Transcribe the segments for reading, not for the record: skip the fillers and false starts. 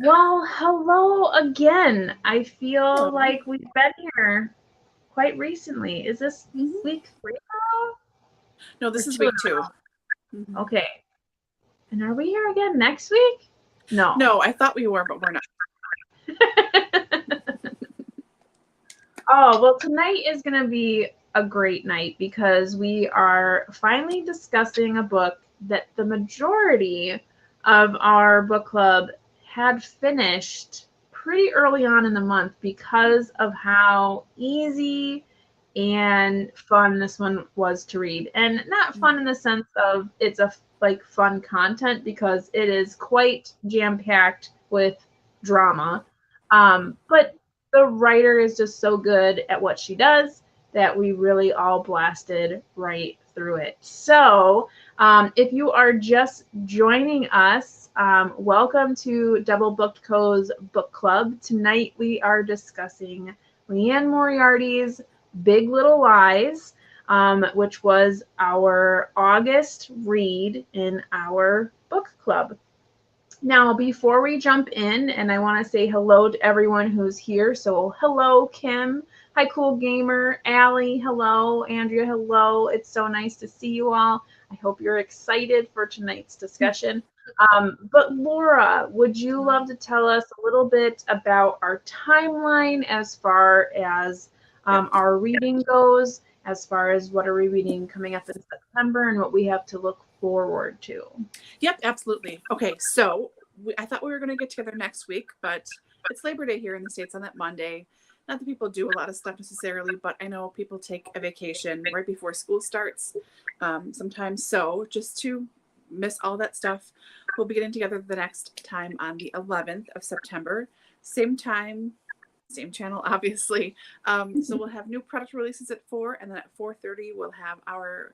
Well, hello again. I feel Hello. like we've been here quite recently. Is this hmm week 3 now? No, Or this is 2 in week a 2. row? Okay. And are we here again next week? No. No, I thought we were, but we're not. Oh, well, tonight is going to be a great night because we are finally discussing a book that the majority of our book club had finished pretty early on in the month because of how easy and fun this one was to read. And not fun in the sense of it's a like fun content because it is quite jam-packed with drama. But the writer is just so good at what she does that we really all blasted right through it. So, if you are just joining us, welcome to DoubleBookedCo's book club. Tonight we are discussing Liane Moriarty's Big Little Lies, which was our August read in our book club. Now, before we jump in, and I want to say hello to everyone who's here. So, hello, Kim. Hi, Cool Gamer. Allie, hello. Andrea, hello. It's so nice to see you all. I hope you're excited for tonight's discussion. But, Laura, would you love to tell us a little bit about our timeline as far as Yep. our reading goes, as far as what are we reading coming up in September and what we have to look forward to? Yep, absolutely. Okay, so I thought we were going to get together next week, but it's Labor Day here in the States on that Monday. Not that people do a lot of stuff necessarily, but I know people take a vacation right before school starts sometimes. So just to miss all that stuff, we'll be getting together the next time on the 11th of September. Same time, same channel, obviously. So we'll have new product releases at 4, and then at 4:30 we'll have our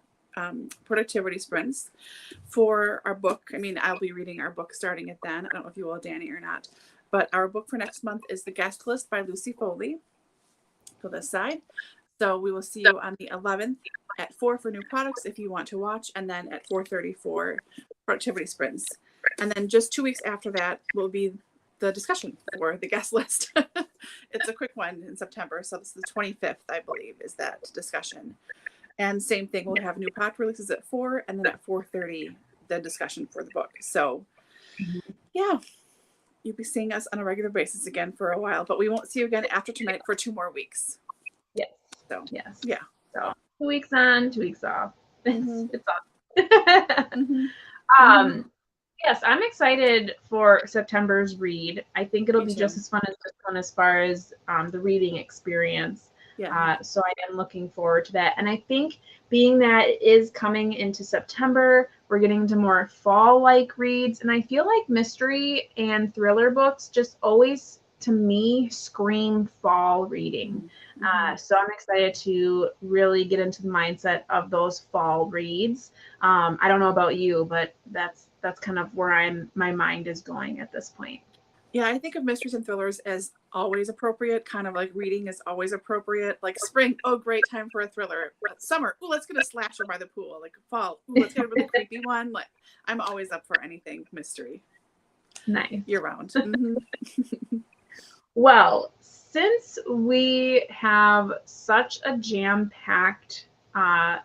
productivity sprints for our book. I mean, I'll be reading our book starting at then. I don't know if you will, Dani, or not. But our book for next month is The Guest List by Lucy Foley. Go this side. So we will see you on the 11th at 4 for new products if you want to watch, and then at 4:30 for productivity sprints. And then just 2 weeks after that will be the discussion for the guest list. It's a quick one in September. So this is the 25th, I believe, is that discussion. And same thing, we'll have new product releases at 4, and then at 4:30, the discussion for the book. So yeah, you'll be seeing us on a regular basis again for a while, but we won't see you again after tonight for 2 more weeks. Yes. So Yes. yeah. So 2 weeks on, 2 weeks off. Mm-hmm. It's on. Mm-hmm. Mm-hmm. um, yes, I'm excited for September's read. I think it'll Me be just too. as fun as this one as far as the reading experience. Yeah. So I am looking forward to that. And I think being that it is coming into September, we're getting into more fall-like reads. And I feel like mystery and thriller books just always, to me, scream fall reading. Mm-hmm. So I'm excited to really get into the mindset of those fall reads. I don't know about you, but that's kind of where my mind is going at this point. Yeah, I think of mysteries and thrillers as always appropriate, kind of like reading is always appropriate. Like spring, oh, great time for a thriller. Summer, oh, let's get a slasher by the pool. Like fall, oh, let's get a really creepy one. Like I'm always up for anything mystery Nice. year round. Mm-hmm. Well, since we have such a jam-packed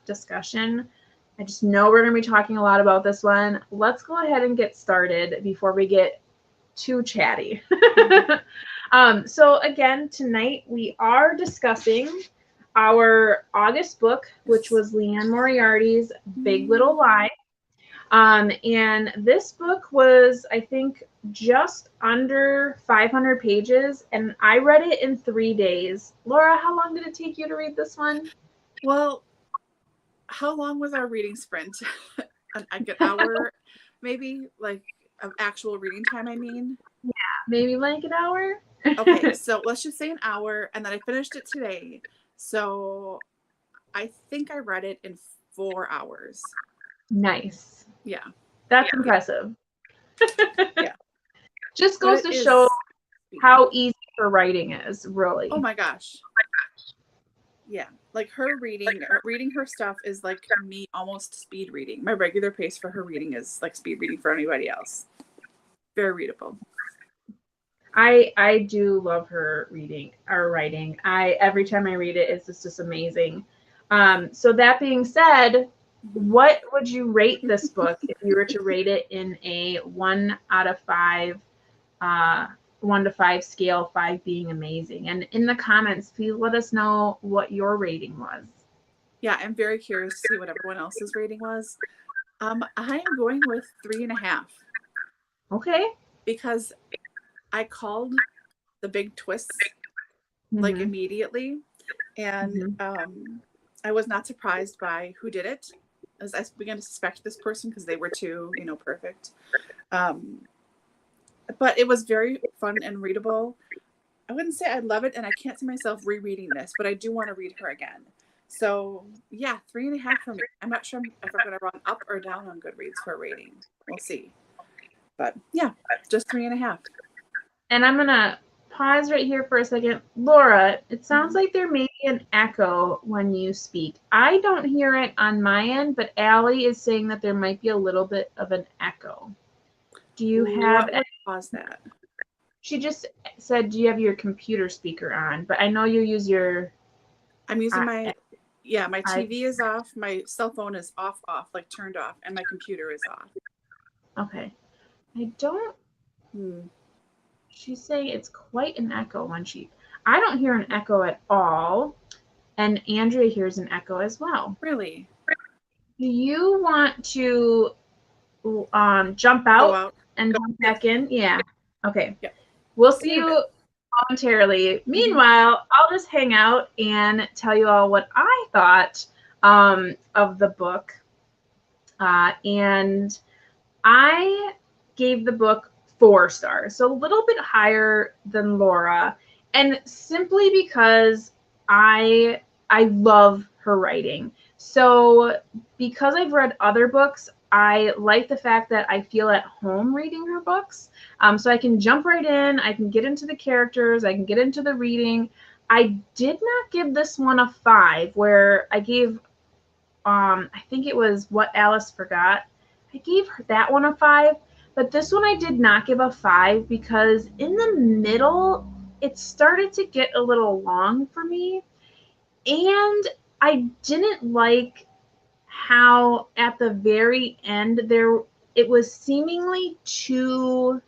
discussion, I just know we're going to be talking a lot about this one. Let's go ahead and get started before we get too chatty. So again, tonight we are discussing our August book, which was Liane Moriarty's Big Little Lie. And this book was, I think, just under 500 pages, and I read it in 3 days. Laura, how long did it take you to read this one? Well, how long was our reading sprint? An hour, maybe, like of actual reading time, I mean. Maybe like an hour? Okay, so let's just say an hour, and then I finished it today. So I think I read it in 4 hours. Nice. Yeah. That's impressive. Yeah. Just But goes it to is show speedy. how easy her writing is, Oh really. my gosh. Yeah. Like reading her stuff is like me almost speed reading. My regular pace for her reading is like speed reading for anybody else. Very readable. I do love her reading or writing. Every time I read it, it's just amazing. So that being said, what would you rate this book if you were to rate it in a 1 out of 5, uh, 1 to 5 scale, 5 being amazing? And in the comments, please let us know what your rating was. Yeah, I'm very curious to see what everyone else's rating was. I'm going with 3.5. Okay. Because I called the big twists like immediately, and I was not surprised by who did it, as I began to suspect this person because they were too, perfect. But it was very fun and readable. I wouldn't say I love it, and I can't see myself rereading this, but I do want to read her again. So yeah, 3.5 for me. I'm not sure if I'm going to run up or down on Goodreads for a rating. We'll see. But yeah, just 3.5. And I'm going to pause right here for a second. Laura, it sounds like there may be an echo when you speak. I don't hear it on my end, but Allie is saying that there might be a little bit of an echo. Do you have... What would cause that? She just said, do you have your computer speaker on? But I know you use your... I'm using my TV is off. My cell phone is off, like turned off, and my computer is off. Okay. I don't... She's saying it's quite an echo when I don't hear an echo at all. And Andrea hears an echo as well. Really? Do you want to jump out and come back in? Yeah. Okay. Yep. We'll see you momentarily. Meanwhile, I'll just hang out and tell you all what I thought of the book. And I gave the book 4 stars, so a little bit higher than Laura, and simply because I love her writing. So because I've read other books, I like the fact that I feel at home reading her books. So I can jump right in, I can get into the characters, I can get into the reading. I did not give this one a 5, where I gave, I think it was What Alice Forgot. I gave that one a 5. But this one I did not give a 5 because in the middle, it started to get a little long for me. And I didn't like how at the very end it was seemingly too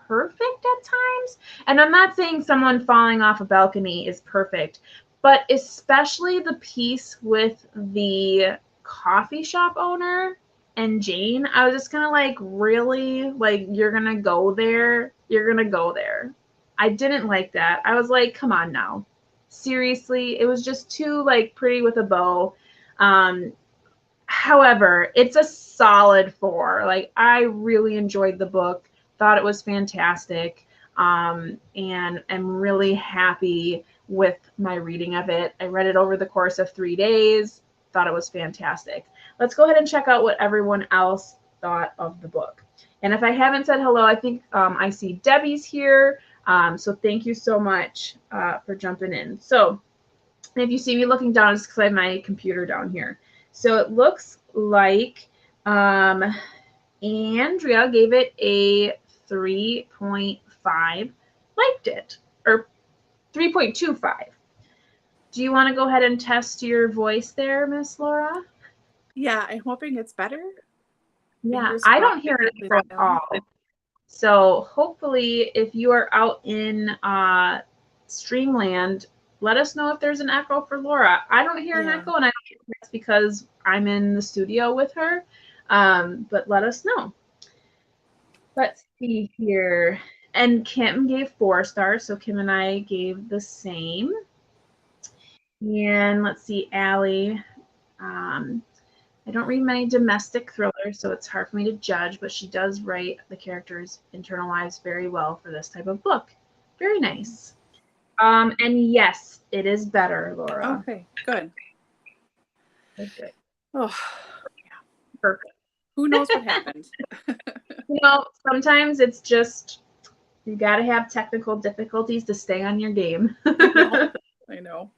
perfect at times. And I'm not saying someone falling off a balcony is perfect, but especially the piece with the coffee shop owner and Jane, I was just kind of like, really? Like, you're going to go there? You're going to go there. I didn't like that. I was like, come on now. Seriously, it was just too, like, pretty with a bow. However, it's a solid 4. Like, I really enjoyed the book, thought it was fantastic, and I'm really happy with my reading of it. I read it over the course of 3 days, thought it was fantastic. Let's go ahead and check out what everyone else thought of the book. And if I haven't said hello, I think I see Debbie's here. So thank you so much for jumping in. So if you see me looking down, it's because I have my computer down here. So it looks like Andrea gave it a 3.5, liked it, or 3.25. Do you want to go ahead and test your voice there, Miss Laura? Yeah, I'm hoping it's better. Yeah, I don't hear it at all. So hopefully if you are out in Streamland, let us know if there's an echo for Laura. I don't hear an echo, and I don't think that's because I'm in the studio with her, but let us know. Let's see here. And Kim gave 4 stars, so Kim and I gave the same. And let's see, Allie. I don't read many domestic thrillers, so it's hard for me to judge, but she does write the characters' internal lives very well for this type of book. Very nice. And yes, it is better, Laura. Okay, good. Good. Oh, yeah. Perfect. Who knows what happened? Sometimes it's just, you got to have technical difficulties to stay on your game. I know.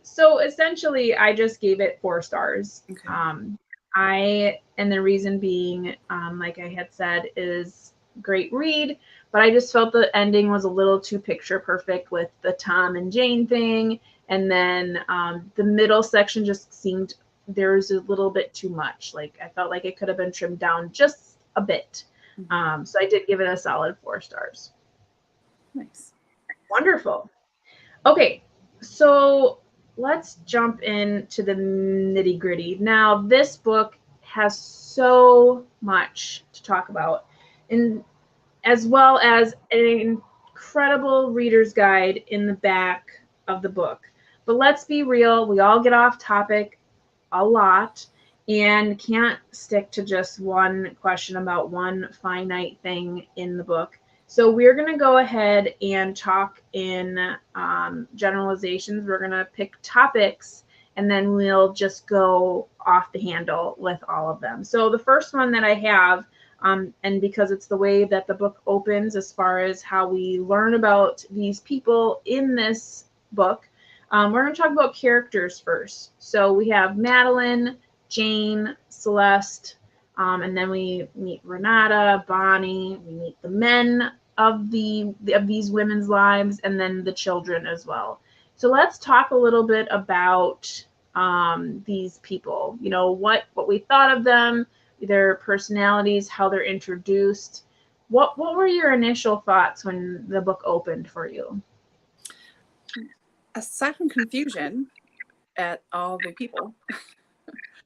So essentially I just gave it 4 stars. Okay. And the reason being, like I had said, is great read, but I just felt the ending was a little too picture perfect with the Tom and Jane thing. And then the middle section just seemed there's a little bit too much. Like I felt like it could have been trimmed down just a bit. So I did give it a solid 4 stars. Nice. Wonderful. Okay, so let's jump into the nitty gritty. Now, this book has so much to talk about, and as well as an incredible reader's guide in the back of the book. But let's be real, we all get off topic a lot and can't stick to just one question about one finite thing in the book. So we're going to go ahead and talk in generalizations. We're going to pick topics, and then we'll just go off the handle with all of them. So the first one that I have, and because it's the way that the book opens as far as how we learn about these people in this book, we're going to talk about characters first. So we have Madeline, Jane, Celeste, and then we meet Renata, Bonnie, we meet the men of these women's lives, and then the children as well. So let's talk a little bit about these people. You know, what we thought of them, their personalities, how they're introduced. What were your initial thoughts when the book opened for you? Aside from confusion at all the people,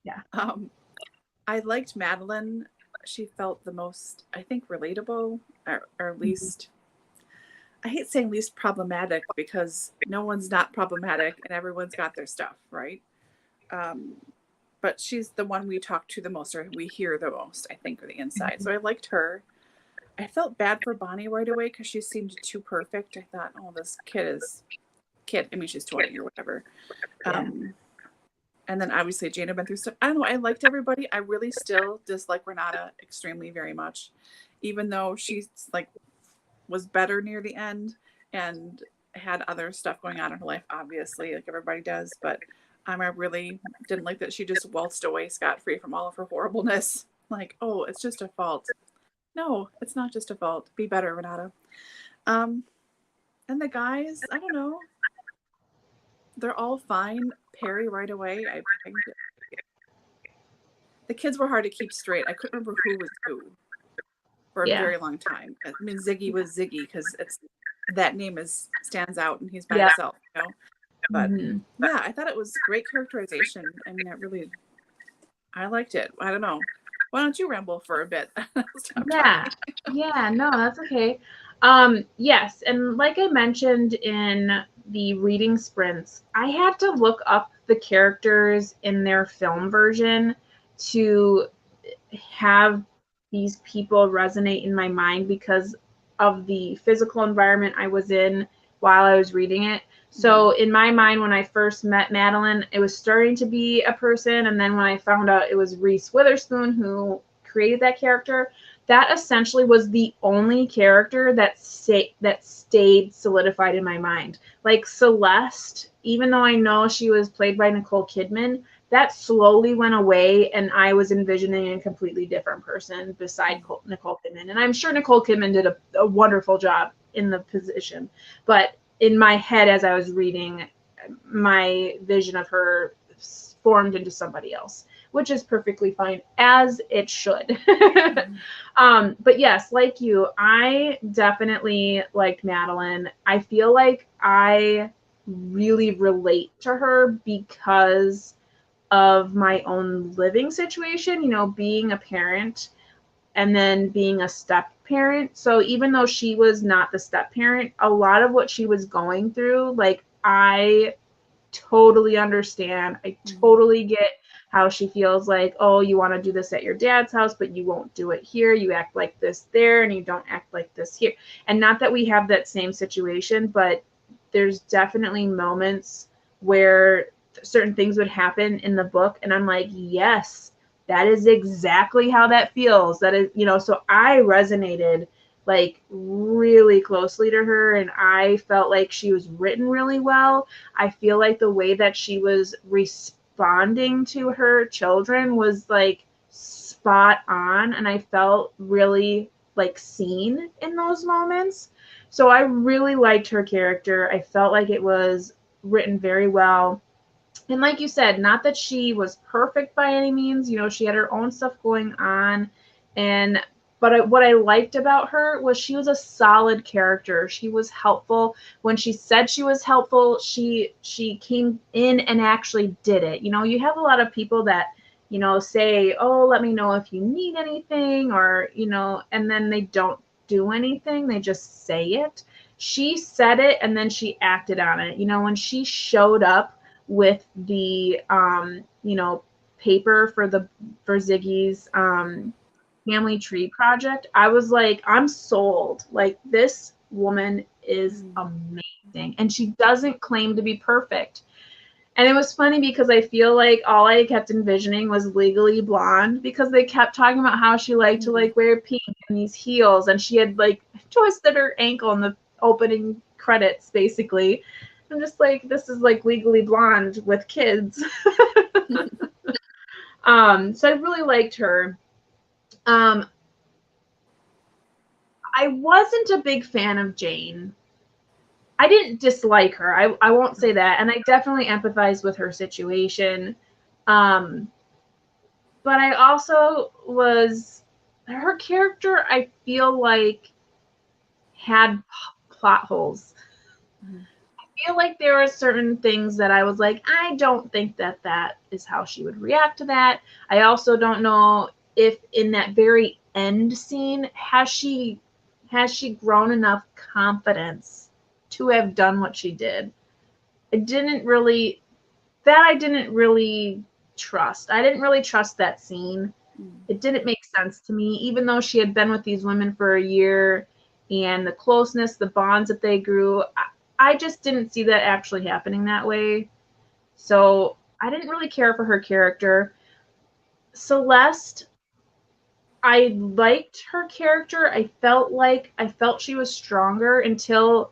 yeah, I liked Madeline. She felt the most, I think, relatable, or least, I hate saying least problematic, because no one's not problematic and everyone's got their stuff, right? But she's the one we talk to the most, or we hear the most, I think, on the inside. So I liked her. I felt bad for Bonnie right away because she seemed too perfect. I thought, oh, this kid. I mean, she's 20 or whatever. Yeah. And then obviously Jane had been through stuff. I don't know. I liked everybody. I really still dislike Renata extremely very much, even though she's like was better near the end and had other stuff going on in her life, obviously, like everybody does. But I really didn't like that she just waltzed away scot-free from all of her horribleness. Like, oh, it's just a fault. No, it's not just a fault. Be better, Renata. And the guys, I don't know. They're all fine. Perry right away. The kids were hard to keep straight. I couldn't remember who was who for a very long time. I mean, Ziggy was Ziggy because that name stands out and he's by himself, you know. But yeah, I thought it was great characterization. I mean, I liked it. I don't know. Why don't you ramble for a bit? Yeah, no, that's okay. Yes, and like I mentioned in the reading sprints, I had to look up the characters in their film version to have these people resonate in my mind because of the physical environment I was in while I was reading it. So in my mind, when I first met Madeline, it was starting to be a person. And then when I found out it was Reese Witherspoon who created that character, that essentially was the only character that stayed solidified in my mind. Like Celeste, even though I know she was played by Nicole Kidman, that slowly went away, and I was envisioning a completely different person beside Nicole Kidman. And I'm sure Nicole Kidman did a wonderful job in the position. But in my head, as I was reading, my vision of her formed into somebody else, which is perfectly fine, as it should. But yes, like you, I definitely liked Madeline. I feel like I really relate to her because of my own living situation, you know, being a parent and then being a step parent. So even though she was not the step parent, a lot of what she was going through, like, I totally understand. I totally get how she feels like, oh, you want to do this at your dad's house, but you won't do it here. You act like this there, and you don't act like this here. And not that we have that same situation, but there's definitely moments where certain things would happen in the book, and I'm like, yes, that is exactly how that feels. That is, you know, so I resonated like really closely to her, and I felt like she was written really well. I feel like the way that she was responding to her children was like spot on, and I felt really like seen in those moments. So I really liked her character. I felt like it was written very well. And like you said, not that she was perfect by any means, you know, she had her own stuff going on. But what I liked about her was she was a solid character. She was helpful. When she said she was helpful, she came in and actually did it. You know, you have a lot of people that, you know, say, "Oh, let me know if you need anything," or, you know, and then they don't do anything. They just say it. She said it and then she acted on it. You know, when she showed up with the you know, paper for Ziggy's family tree project, I was like, I'm sold. Like, this woman is amazing, and she doesn't claim to be perfect. And it was funny because I feel like all I kept envisioning was Legally Blonde, because they kept talking about how she liked to like wear pink and these heels, and she had like twisted her ankle in the opening credits, basically. I'm just like, this is like Legally Blonde with kids. So I really liked her. I wasn't a big fan of Jane. I didn't dislike her. I won't say that. And I definitely empathize with her situation. But I also her character, I feel like, had plot holes. I feel like there are certain things that I was like, I don't think that is how she would react to that. I also don't know if in that very end scene, has she grown enough confidence to have done what she did. I didn't really trust. I didn't really trust that scene. It didn't make sense to me, even though she had been with these women for a year, and the closeness, the bonds that they grew. I just didn't see that actually happening that way. So I didn't really care for her character. Celeste, I liked her character. I felt she was stronger until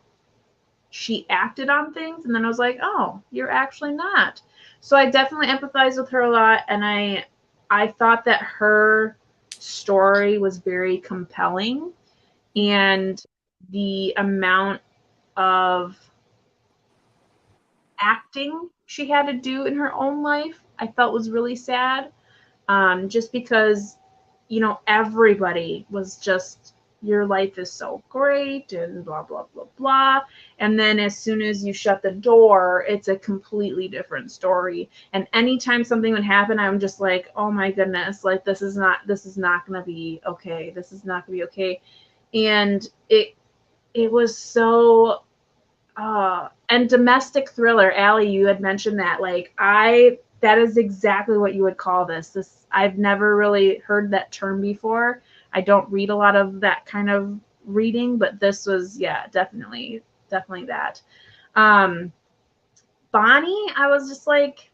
she acted on things, and then I was like, oh, you're actually not. So I definitely empathize with her a lot, and I thought that her story was very compelling, and the amount of acting she had to do in her own life, I felt was really sad. Just because, you know, everybody was just, your life is so great and blah, blah, blah, blah. And then as soon as you shut the door, it's a completely different story. And anytime something would happen, I'm just like, oh my goodness, like, this is not going to be okay. This is not going to be okay. And it was so, and domestic thriller, Allie, you had mentioned that, like, that is exactly what you would call this. I've never really heard that term before. I don't read a lot of that kind of reading, but this was, yeah, definitely that. Bonnie, I was just like,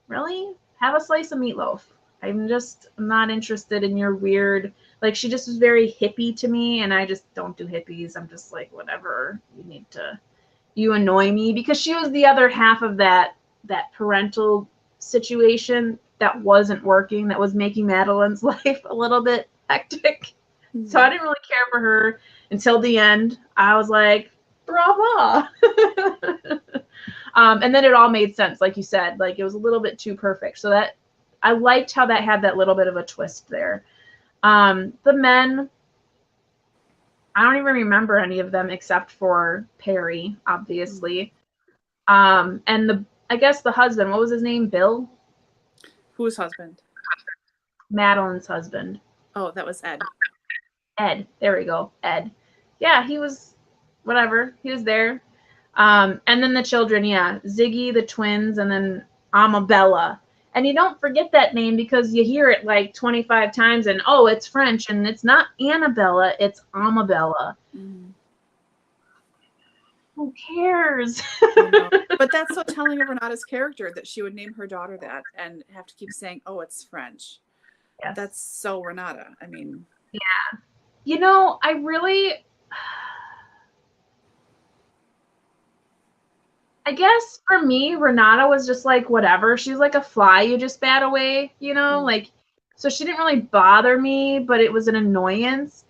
really? Have a slice of meatloaf. I'm not interested in your weird, like, she just was very hippie to me, and I just don't do hippies. I'm just like, whatever, you annoy me, because she was the other half of that parental situation that wasn't working, that was making Madeline's life a little bit hectic. So I didn't really care for her until the end. I was like, brava. And then it all made sense, like you said. Like, it was a little bit too perfect. So that I liked how that had that little bit of a twist there. The men, I don't even remember any of them except for Perry, obviously. And I guess the husband, what was his name? Bill? Whose husband? Madeline's husband. Oh, that was Ed. Ed. There we go. Ed. Yeah, he was whatever. He was there. And then the children, yeah. Ziggy, the twins, and then Amabella. And you don't forget that name because you hear it like 25 times, and oh, it's French, and it's not Annabella, it's Amabella. Who cares? But that's so telling of Renata's character, that she would name her daughter that and have to keep saying, oh, it's French. Yes. That's so Renata. I mean, yeah. You know, I guess for me, Renata was just like, whatever. She's like a fly you just bat away, you know? Like, so she didn't really bother me, but it was an annoyance.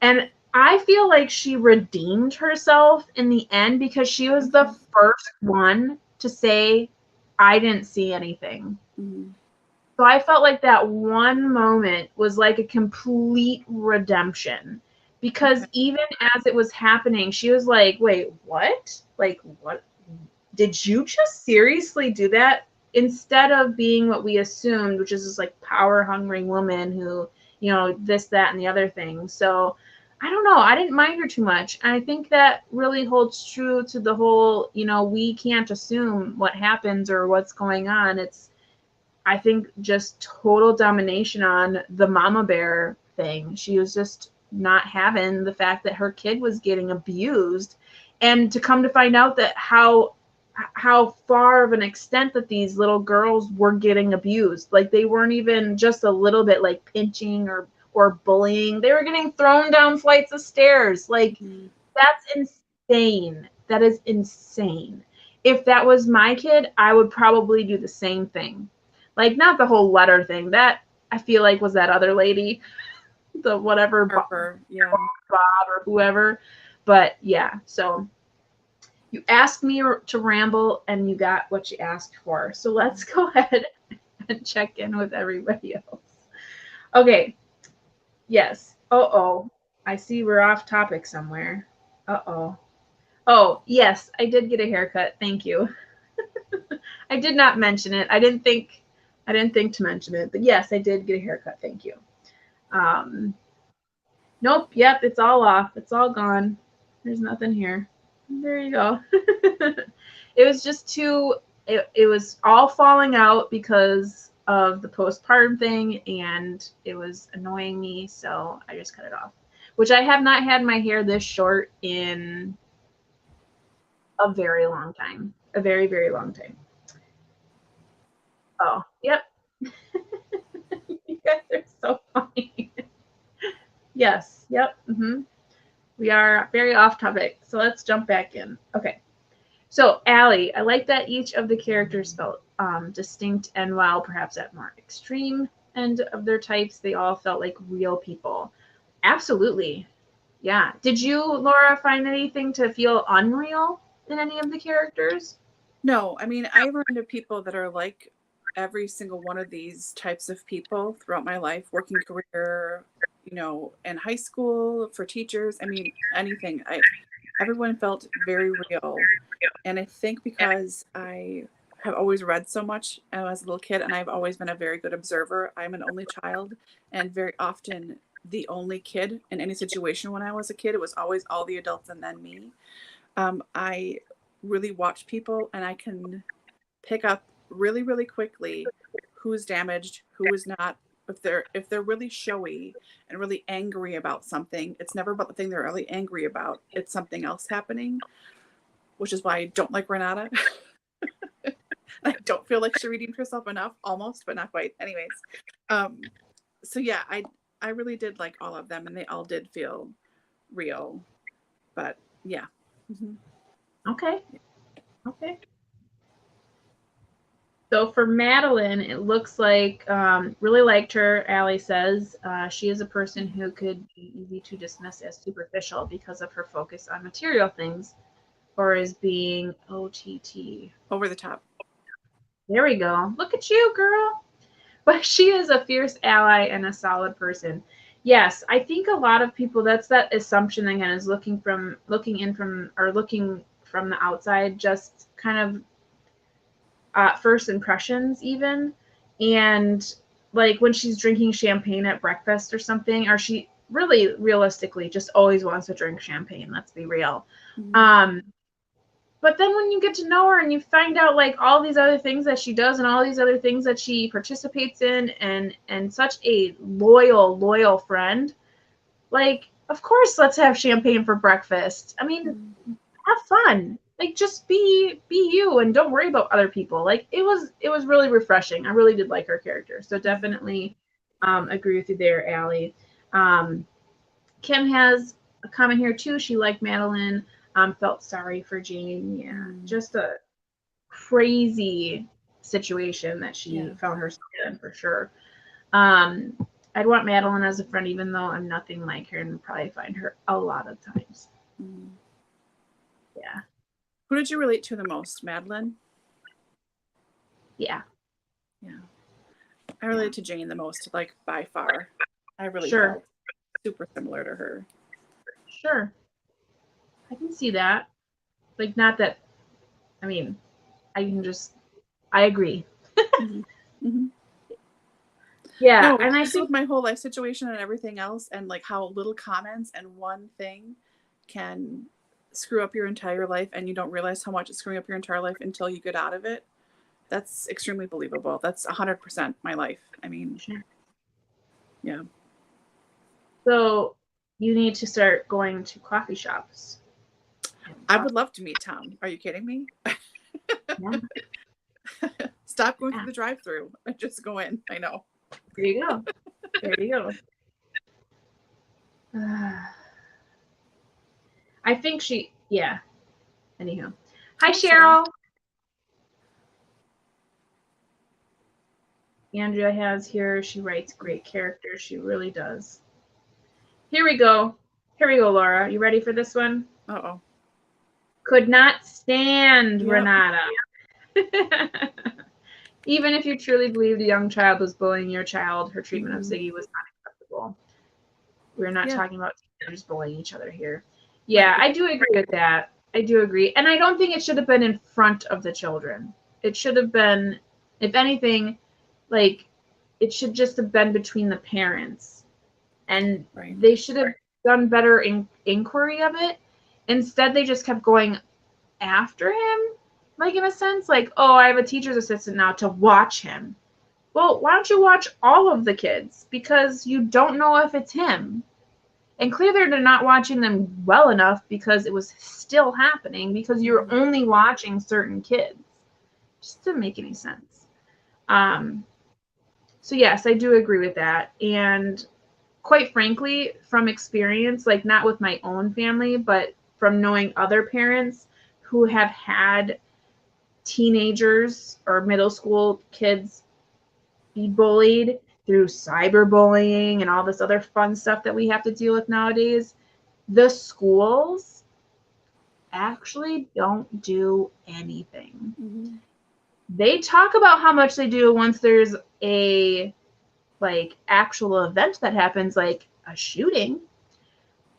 And I feel like she redeemed herself in the end because she was the first one to say, I didn't see anything. Mm-hmm. So I felt like that one moment was like a complete redemption because even as it was happening, she was like, wait, what? Like, what? Did you just seriously do that? Instead of being what we assumed, which is this like power hungry woman who, this, that, and the other thing. So I don't know. I didn't mind her too much. And I think that really holds true to the whole, we can't assume what happens or what's going on. It's, I think, just total domination on the mama bear thing. She was just not having the fact that her kid was getting abused. And to come to find out that how far of an extent that these little girls were getting abused. Like they weren't even just a little bit like pinching or bullying. They were getting thrown down flights of stairs. Like that's insane. That is insane. If that was my kid, I would probably do the same thing. Like not the whole letter thing. That I feel like was that other lady, the whatever Harper, Bob or whoever. But yeah, so you asked me to ramble and you got what you asked for. So let's go ahead and check in with everybody else. Okay. Yes. Uh-oh. I see we're off topic somewhere. Uh-oh. Oh, yes, I did get a haircut. Thank you. I did not mention it. I didn't think to mention it, but yes, I did get a haircut. Thank you. Nope. Yep. It's all off. It's all gone. There's nothing here. There you go. It was just it was all falling out because of the postpartum thing and it was annoying me. So I just cut it off, which I have not had my hair this short in a very long time, a very, very long time. Oh, yep. You guys are so funny. Yes. Yep. We are very off topic. So let's jump back in. Okay. So, Allie, I like that each of the characters felt distinct, and while perhaps at more extreme end of their types, they all felt like real people. Absolutely. Yeah. Did you, Laura, find anything to feel unreal in any of the characters? No, I mean, I run into people that are like every single one of these types of people throughout my life, working career, in high school, for teachers. I mean, anything. Everyone felt very real. And I think because I have always read so much as a little kid, and I've always been a very good observer. I'm an only child and very often the only kid in any situation. When I was a kid, it was always all the adults and then me. I really watch people and I can pick up really, really quickly who's damaged, who is not. If they're really showy and really angry about something, it's never about the thing they're really angry about. It's something else happening, which is why I don't like Renata. I don't feel like she redeemed herself enough, almost, but not quite. Anyways, so yeah, I really did like all of them, and they all did feel real. But yeah. Okay. So for Madeline, it looks like really liked her. Allie says she is a person who could be easy to dismiss as superficial because of her focus on material things, or as being OTT. Over the top. There we go. Look at you, girl. But she is a fierce ally and a solid person. Yes, I think a lot of people, that's that assumption again, is looking from the outside, just kind of first impressions even. And like when she's drinking champagne at breakfast or something, or she really realistically just always wants to drink champagne, let's be real. But then when you get to know her and you find out like all these other things that she does and all these other things that she participates in, and such a loyal friend, like of course let's have champagne for breakfast. I mean, have fun. Like just be you and don't worry about other people. Like it was really refreshing. I really did like her character. So definitely agree with you there, Allie. Kim has a comment here too. She liked Madeline. Felt sorry for Jane. Yeah, just a crazy situation that she found herself in for sure. I'd want Madeline as a friend, even though I'm nothing like her, and would probably find her a lot of times. Mm. Yeah. Who did you relate to the most, Madeline? Yeah. Yeah. I related to Jane the most, like by far. I really sure. felt super similar to her. Sure. I can see that. Like, not that, I mean, I agree. Mm-hmm. Mm-hmm. Yeah. No, and I think with my whole life situation and everything else, and like how little comments and one thing can screw up your entire life, and you don't realize how much it's screwing up your entire life until you get out of it. That's extremely believable. That's 100% my life. I mean, sure. Yeah. So you need to start going to coffee shops. I would love to meet Tom. Are you kidding me? Yeah. Stop going through the drive-through and just go in. I know. There you go. There you go. I think yeah. Anyhow. Hi, Cheryl. Andrea has here. She writes great characters. She really does. Here we go. Here we go, Laura. You ready for this one? Uh-oh. Could not stand Renata. Even if you truly believed a young child was bullying your child, her treatment of Ziggy was not acceptable. We're not talking about teenagers bullying each other here. Yeah, right. I do agree with that. I do agree. And I don't think it should have been in front of the children. It should have been, if anything, like, it should just have been between the parents. And they should have done better inquiry of it. Instead, they just kept going after him, like, in a sense, like, oh, I have a teacher's assistant now to watch him. Well, why don't you watch all of the kids? Because you don't know if it's him. And clearly they're not watching them well enough because it was still happening because you're only watching certain kids. Just didn't make any sense. So yes, I do agree with that. And quite frankly, from experience, like not with my own family, but from knowing other parents who have had teenagers or middle school kids be bullied through cyberbullying and all this other fun stuff that we have to deal with nowadays, the schools actually don't do anything. Mm-hmm. They talk about how much they do once there's a like actual event that happens, like a shooting,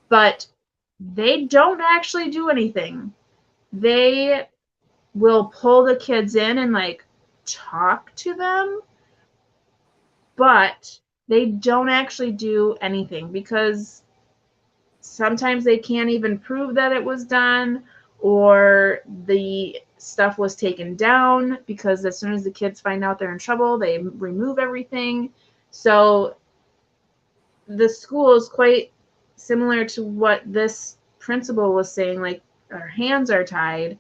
but they don't actually do anything. They will pull the kids in and like talk to them, but they don't actually do anything because sometimes they can't even prove that it was done, or the stuff was taken down because as soon as the kids find out they're in trouble, they remove everything. So the school is quite similar to what this principal was saying, like our hands are tied.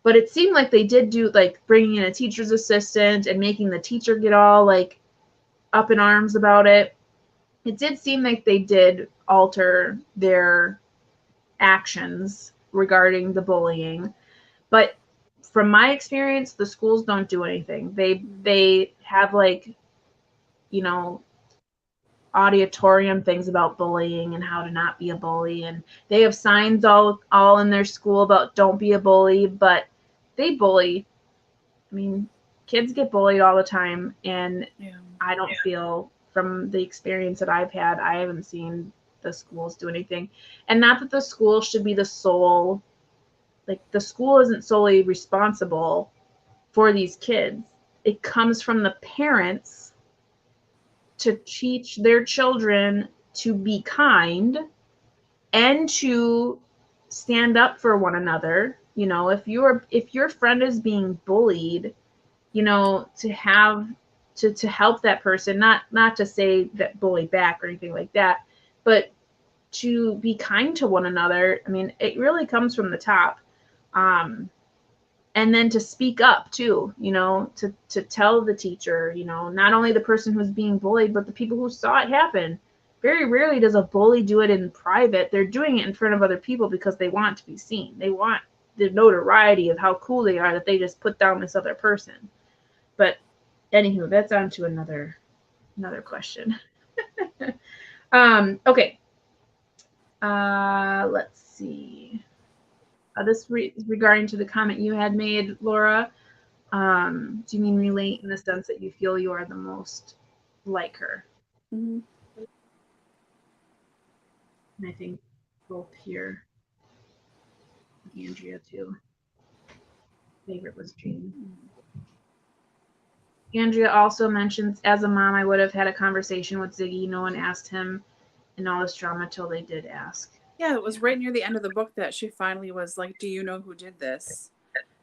But it seemed like they did do like bringing in a teacher's assistant and making the teacher get all like up in arms about it. It did seem like they did alter their actions regarding the bullying. But from my experience, the schools don't do anything. They have like, you know, auditorium things about bullying and how to not be a bully, and they have signs all in their school about don't be a bully, but they bully. I mean, kids get bullied all the time, and I don't feel, from the experience that I've had, I haven't seen the schools do anything. And not that the school should be the sole, like the school isn't solely responsible for these kids. It comes from the parents to teach their children to be kind and to stand up for one another. You know, if your friend is being bullied, you know, to have to help that person, not to say that bully back or anything like that, but to be kind to one another. I mean, it really comes from the top. And then to speak up too, you know, to tell the teacher, you know, not only the person who's being bullied, but the people who saw it happen. Very rarely does a bully do it in private. They're doing it in front of other people because they want to be seen. They want the notoriety of how cool they are that they just put down this other person. But anywho, that's on to another question. Okay. Let's see. This regarding to the comment you had made, Laura. Do you mean relate in the sense that you feel you are the most like her? Mm-hmm. And I think both here, Andrea too. Favorite was Jane. Andrea also mentions, as a mom, I would have had a conversation with Ziggy. No one asked him and all this drama till they did ask. Yeah, it was right near the end of the book that she finally was like, do you know who did this?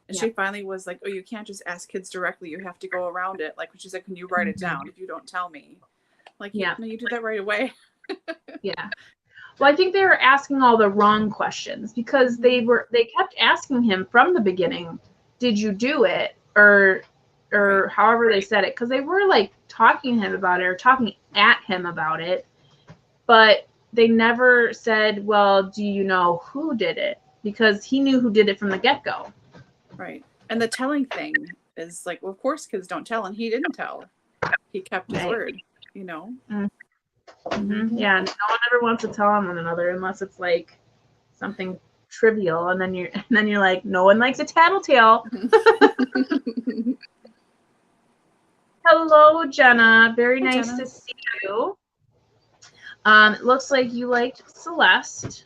And she finally was like, oh, you can't just ask kids directly. You have to go around it. Like, she's like, can you write it down if you don't tell me? Like, no, you did that right away. Yeah. Well, I think they were asking all the wrong questions because they kept asking him from the beginning, did you do it? Or however they said it, because they were like talking to him about it or talking at him about it, but they never said, well, do you know who did it? Because he knew who did it from the get-go. Right. And the telling thing is like, well, of course kids don't tell, and he didn't tell. He kept his word, you know? Mm-hmm. Yeah, no one ever wants to tell on one another unless it's like something trivial, and then you're like, no one likes a tattletale. Hello, Jenna. Very nice Jenna. To see you. It looks like you liked Celeste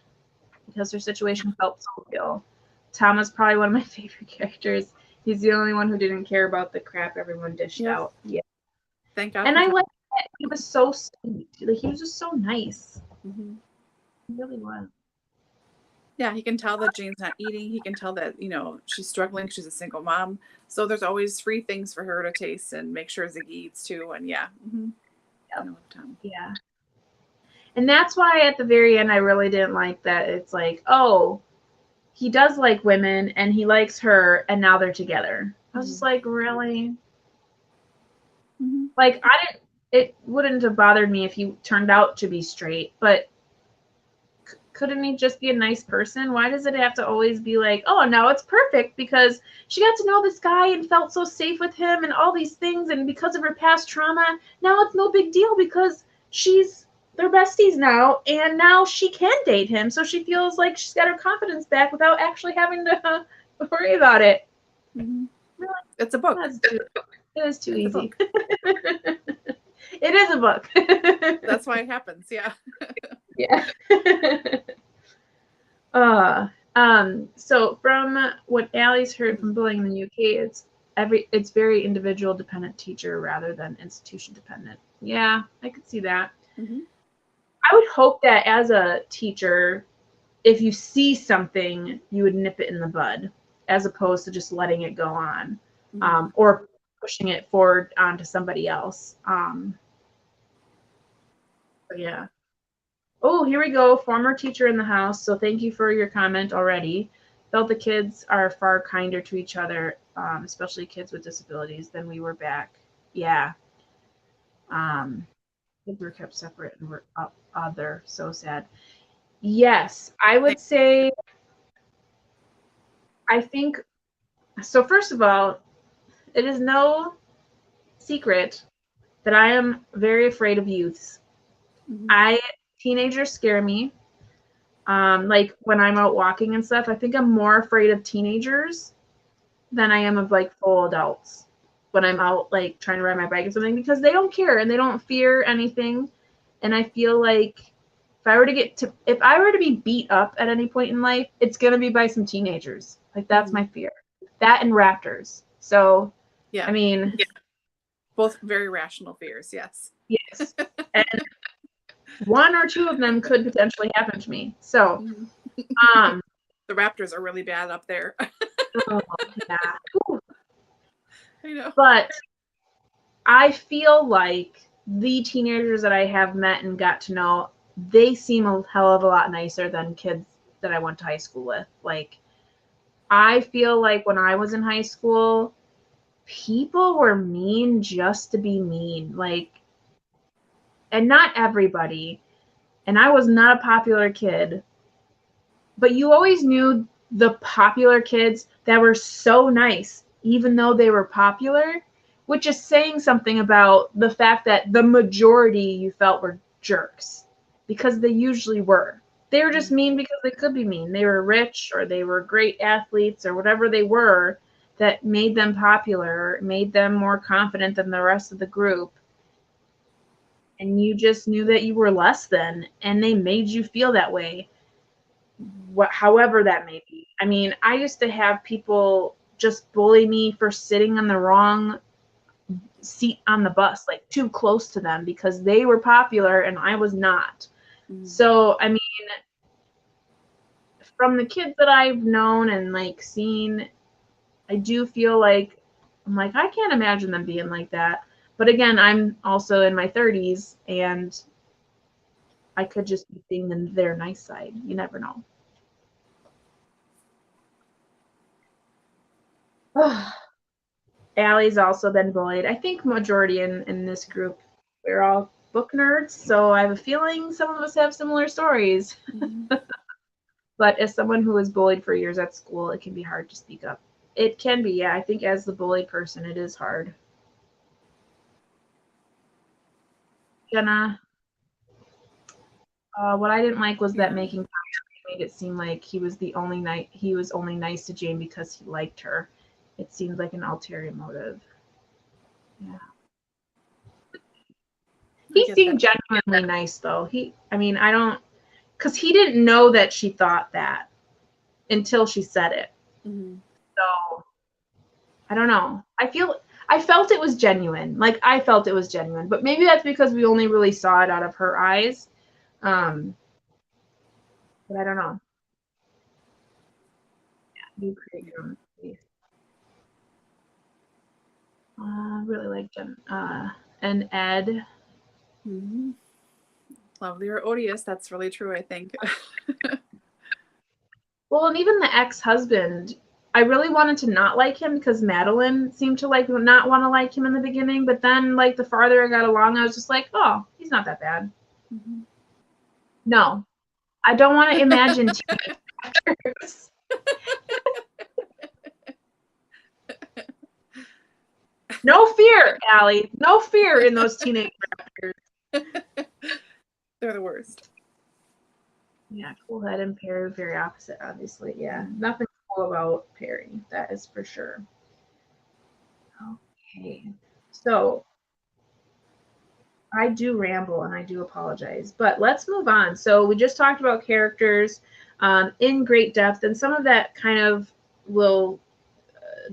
because her situation felt so real. Tom is probably one of my favorite characters. He's the only one who didn't care about the crap everyone dished out. Yeah. Thank God. And I like that he was so sweet. Like, he was just so nice. Mm-hmm. He really was. Yeah, he can tell that Jane's not eating. He can tell that, you know, she's struggling. She's a single mom. So there's always free things for her to taste and make sure Ziggy eats too. And yeah. Mm-hmm. Yeah. And that's why at the very end, I really didn't like that. It's like, oh, he does like women and he likes her and now they're together. I was just like, really? Mm-hmm. Like, it wouldn't have bothered me if he turned out to be straight, but couldn't he just be a nice person? Why does it have to always be like, oh, now it's perfect because she got to know this guy and felt so safe with him and all these things, and because of her past trauma, now it's no big deal because they're besties now, and now she can date him, so she feels like she's got her confidence back without actually having to worry about it. Mm-hmm. Really? It's a book. It is too easy. It is a book. That's why it happens. Yeah. Yeah. So from what Allie's heard from bullying in the UK, it's very individual dependent teacher rather than institution dependent. Yeah, I could see that. Mm-hmm. I would hope that as a teacher, if you see something, you would nip it in the bud, as opposed to just letting it go on, mm-hmm. Or pushing it forward onto somebody else. But yeah. Oh, here we go. Former teacher in the house. So thank you for your comment already. Felt the kids are far kinder to each other, especially kids with disabilities, than we were back. Yeah. Kids were kept separate and were other. So sad. Yes, I would say, I think, so first of all, it is no secret that I am very afraid of youths. Mm-hmm. Teenagers scare me. Like when I'm out walking and stuff, I think I'm more afraid of teenagers than I am of like full adults when I'm out like trying to ride my bike or something, because they don't care and they don't fear anything. And I feel like if I were to be beat up at any point in life, it's gonna be by some teenagers. Like that's my fear. That and raptors. So yeah, I mean, both very rational fears. Yes. Yes. And one or two of them could potentially happen to me. So, the raptors are really bad up there. Oh, yeah. I know. But I feel like the teenagers that I have met and got to know, they seem a hell of a lot nicer than kids that I went to high school with. Like, I feel like when I was in high school, people were mean just to be mean. Like, and not everybody. And I was not a popular kid. But you always knew the popular kids that were so nice, even though they were popular, which is saying something about the fact that the majority you felt were jerks, because they usually were. They were just mean because they could be mean. They were rich, or they were great athletes, or whatever they were that made them popular, made them more confident than the rest of the group. And you just knew that you were less than, and they made you feel that way, however that may be. I mean, I used to have people just bully me for sitting on the wrong seat on the bus, like too close to them, because they were popular and I was not. So, I mean, from the kids that I've known and like seen, I do feel like I'm like, I can't imagine them being like that. But again, I'm also in my 30s, and I could just be seeing their nice side. You never know. Allie's also been bullied. I think majority in this group, we're all book nerds, so I have a feeling some of us have similar stories. But as someone who was bullied for years at school, it can be hard to speak up. It can be, yeah. I think as the bullied person, it is hard. Jenna, what I didn't like was that making made it seem like he was only nice to Jane because he liked her. It seems like an ulterior motive. Yeah. He seemed genuinely nice, though. Because he didn't know that she thought that until she said it. So, I don't know. I felt it was genuine. Like, I felt it was genuine. But maybe that's because we only really saw it out of her eyes. But I don't know. Yeah, you create your own space. I really like Jen. And Ed. Lovely or odious, that's really true, I think. Well, and even the ex-husband, I really wanted to not like him because Madeline seemed to like not want to like him in the beginning. But then, like, the farther I got along, I was just like, oh, he's not that bad. No, I don't want to imagine teenage actors. No fear, Allie. No fear in those teenage actors. They're the worst. Yeah, cool head and Perry, very opposite, obviously. Yeah, nothing cool about Perry, that is for sure. Okay, so I do ramble and I do apologize, but let's move on. So we just talked about characters in great depth, and some of that kind of will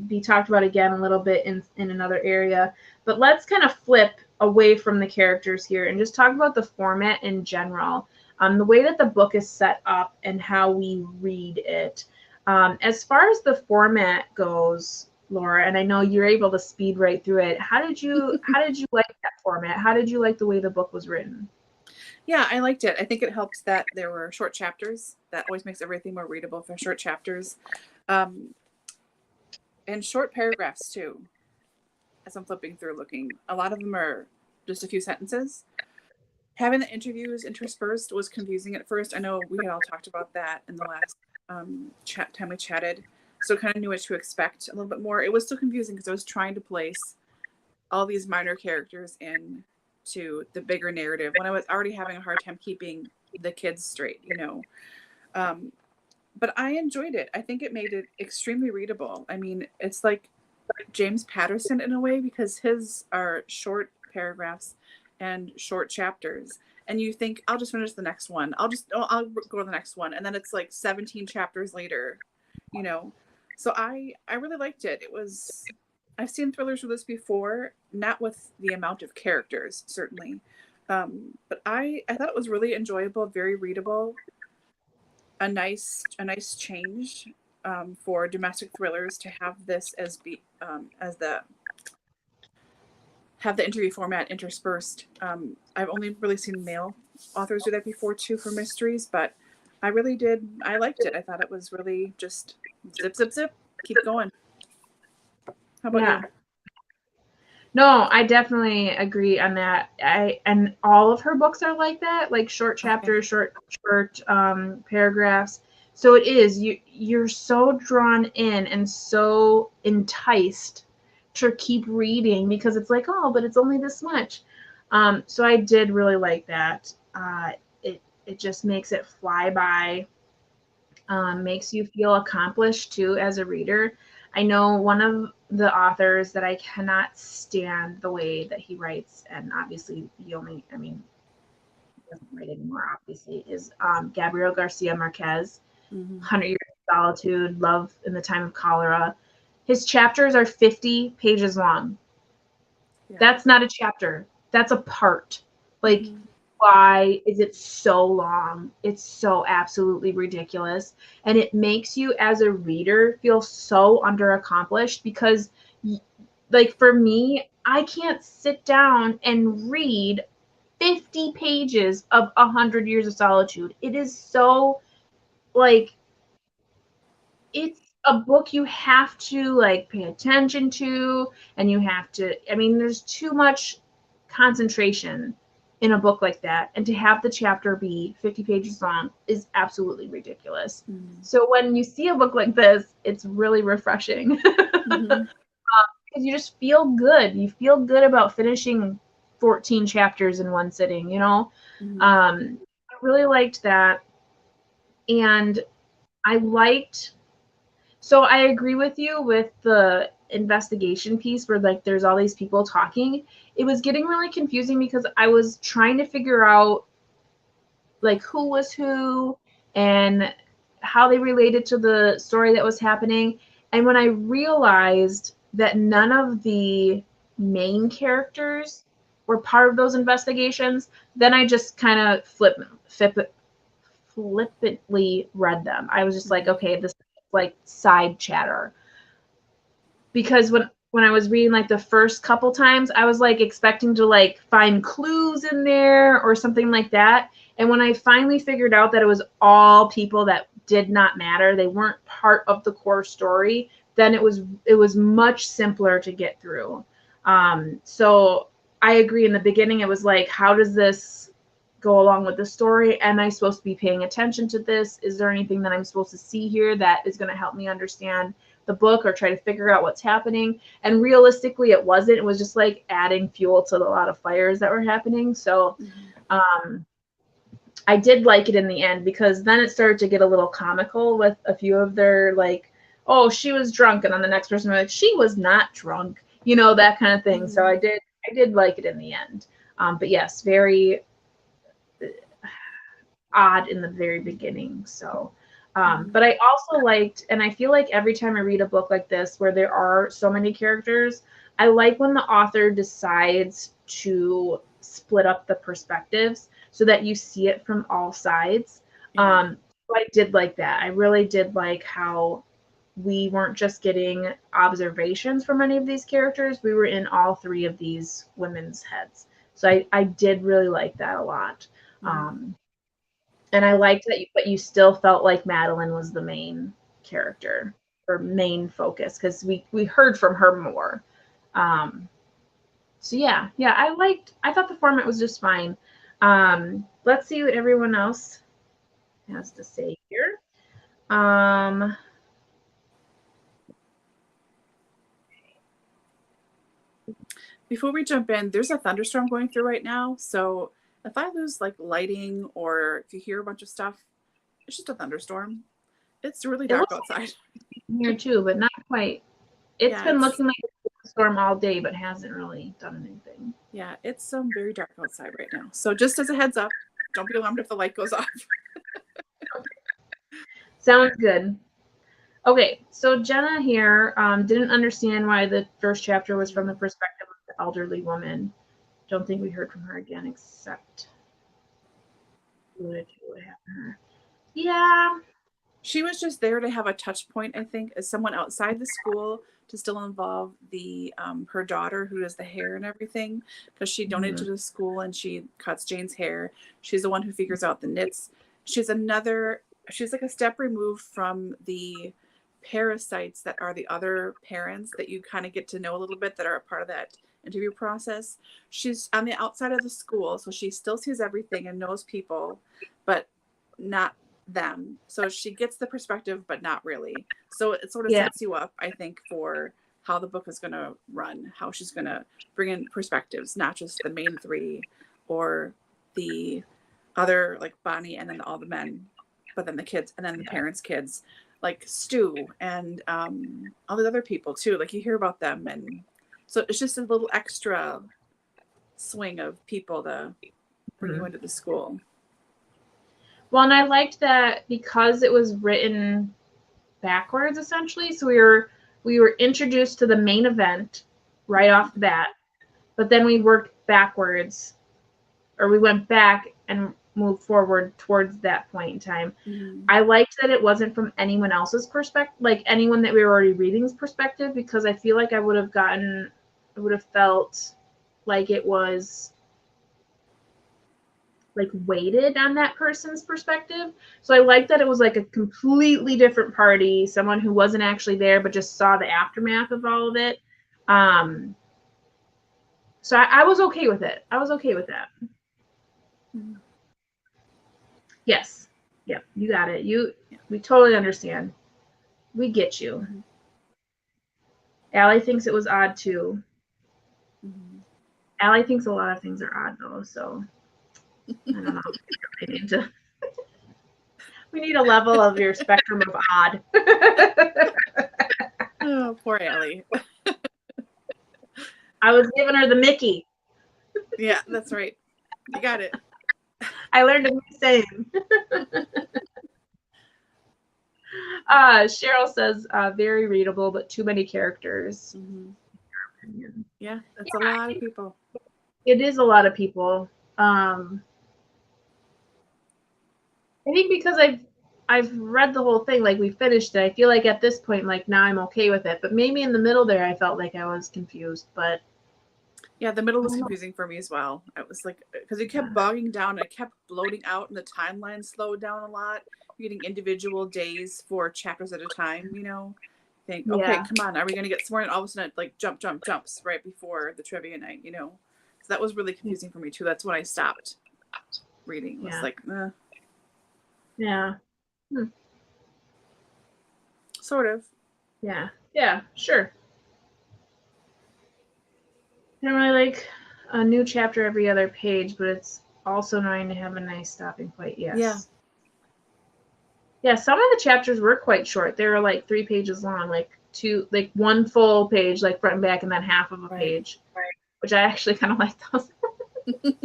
be talked about again a little bit in another area. But let's kind of flip away from the characters here and just talk about the format in general. The way that the book is set up and how we read it. As far as the format goes, Laura, and I know you're able to speed right through it. How did you like that format? How did you like the way the book was written? Yeah, I liked it. I think it helps that there were short chapters. That always makes everything more readable if they're short chapters. And short paragraphs too. As I'm flipping through looking, a lot of them are just a few sentences. Having the interviews interspersed was confusing at first. I know we had all talked about that in the last time we chatted, so kind of knew what to expect a little bit more. It was still confusing because I was trying to place all these minor characters into the bigger narrative when I was already having a hard time keeping the kids straight, you know. But I enjoyed it. I think it made it extremely readable. I mean, it's like James Patterson in a way, because his are short paragraphs and short chapters, and you think, I'll just finish the next one, I'll go to the next one, and then it's like 17 chapters later, you know. So I really liked it. I've seen thrillers with this before, not with the amount of characters, certainly, but I thought it was really enjoyable, very readable, a nice change for domestic thrillers to have this as have the interview format interspersed. I've only really seen male authors do that before too for mysteries, but I liked it. I thought it was really just zip, zip, zip, keep going. How about you? No, I definitely agree on that. And all of her books are like that, like short chapters, short paragraphs. So it is, you're so drawn in and so enticed to keep reading because it's like, oh, but it's only this much. So I did really like that. It just makes it fly by. Makes you feel accomplished too as a reader. I know one of the authors that I cannot stand the way that he writes, and obviously he doesn't write anymore, obviously, is Gabriel Garcia Marquez. 100 Years of Solitude, Love in the Time of Cholera. His chapters are 50 pages long. Yeah. That's not a chapter. That's a part. Like, why is it so long? It's so absolutely ridiculous. And it makes you as a reader feel so underaccomplished because, like, for me, I can't sit down and read 50 pages of 100 Years of Solitude. It is so, like, it's a book you have to, like, pay attention to, and you have to, there's too much concentration in a book like that, and to have the chapter be 50 pages long is absolutely ridiculous. So when you see a book like this, it's really refreshing. Because you just feel good. You feel good about finishing 14 chapters in one sitting, you know? I really liked that. And so I agree with you with the investigation piece where, like, there's all these people talking. It was getting really confusing because I was trying to figure out, like, who was who and how they related to the story that was happening. And when I realized that none of the main characters were part of those investigations, then I just kind of flippantly read them. I was just like, okay, this is like side chatter. Because when I was reading, like, the first couple times, I was, like, expecting to, like, find clues in there or something like that. And when I finally figured out that it was all people that did not matter, they weren't part of the core story, then it was much simpler to get through. So I agree. In the beginning, it was like, how does this go along with the story? Am I supposed to be paying attention to this? Is there anything that I'm supposed to see here that is going to help me understand the book or try to figure out what's happening? And realistically, it wasn't. It was just like adding fuel to a lot of fires that were happening. So I did like it in the end, because then it started to get a little comical with a few of their, like, oh, she was drunk, and then the next person was like, she was not drunk, you know, that kind of thing. So I did like it in the end. But yes, very odd in the very beginning. So but I also liked, and I feel like every time I read a book like this where there are so many characters, I like when the author decides to split up the perspectives so that you see it from all sides. So I did like that. I really did like how we weren't just getting observations from any of these characters. We were in all three of these women's heads. So I did really like that a lot. And I liked that you still felt like Madeline was the main character or main focus, because we heard from her more. So yeah, I thought the format was just fine. Let's see what everyone else has to say here. Before we jump in, there's a thunderstorm going through right now. So if I lose, like, lighting, or if you hear a bunch of stuff, it's just a thunderstorm. It's really dark outside. Here too, but not quite. It's been looking like a storm all day, but hasn't really done anything. Yeah, it's very dark outside right now. So just as a heads up, don't be alarmed if the light goes off. Sounds good. Okay, so Jenna here didn't understand why the first chapter was from the perspective of the elderly woman. Don't think we heard from her again, except what happened to her. Yeah. She was just there to have a touch point, I think, as someone outside the school to still involve the her daughter, who does the hair and everything, because she donated to the school and she cuts Jane's hair. She's the one who figures out the knits. She's like a step removed from the parasites that are the other parents that you kind of get to know a little bit, that are a part of that interview process. She's on the outside of the school, so she still sees everything and knows people, but not them. So she gets the perspective, but not really. So it sort of sets you up, I think, for how the book is going to run, how she's going to bring in perspectives, not just the main three or the other, like Bonnie and then all the men, but then the kids and then the parents' kids, like Stu and all the other people too. Like you hear about them, and so it's just a little extra swing of people to bring you into the school. Well, and I liked that because it was written backwards essentially. So we were introduced to the main event right off the bat, but then we worked backwards, or we went back and moved forward towards that point in time. I liked that it wasn't from anyone else's perspective, like anyone that we were already reading's perspective, because I feel like I would have felt like it was like weighted on that person's perspective. So I like that it was like a completely different party, someone who wasn't actually there but just saw the aftermath of all of it. So I was okay with it. I was okay with that. Yes. Yep. You got it. We totally understand. We get you. Allie thinks it was odd too. Allie thinks a lot of things are odd though, so I don't know. We need a level of your spectrum of odd. Oh, poor Allie. I was giving her the Mickey. Yeah, that's right. You got it. I learned to be the same. Cheryl says, very readable, but too many characters. Yeah, that's a lot of people. It is a lot of people. I think because I've read the whole thing, like we finished it. I feel like at this point, like now I'm okay with it. But maybe in the middle there, I felt like I was confused. But yeah, the middle was confusing for me as well. I was like, because it kept bogging down, and it kept bloating out, and the timeline slowed down a lot. You're getting individual days for chapters at a time. You know, think, okay, come on, are we gonna get sworn? And all of a sudden, it, like jumps right before the trivia night. You know, so that was really confusing for me too. That's when I stopped reading. It was like, yeah. Sort of. Yeah, sure. I don't really like a new chapter every other page, but it's also annoying to have a nice stopping point. Yes. Yeah, some of the chapters were quite short. They were like 3 pages long, like one full page, like front and back, and then half of a page. Right. Which I actually kind of like those. I'm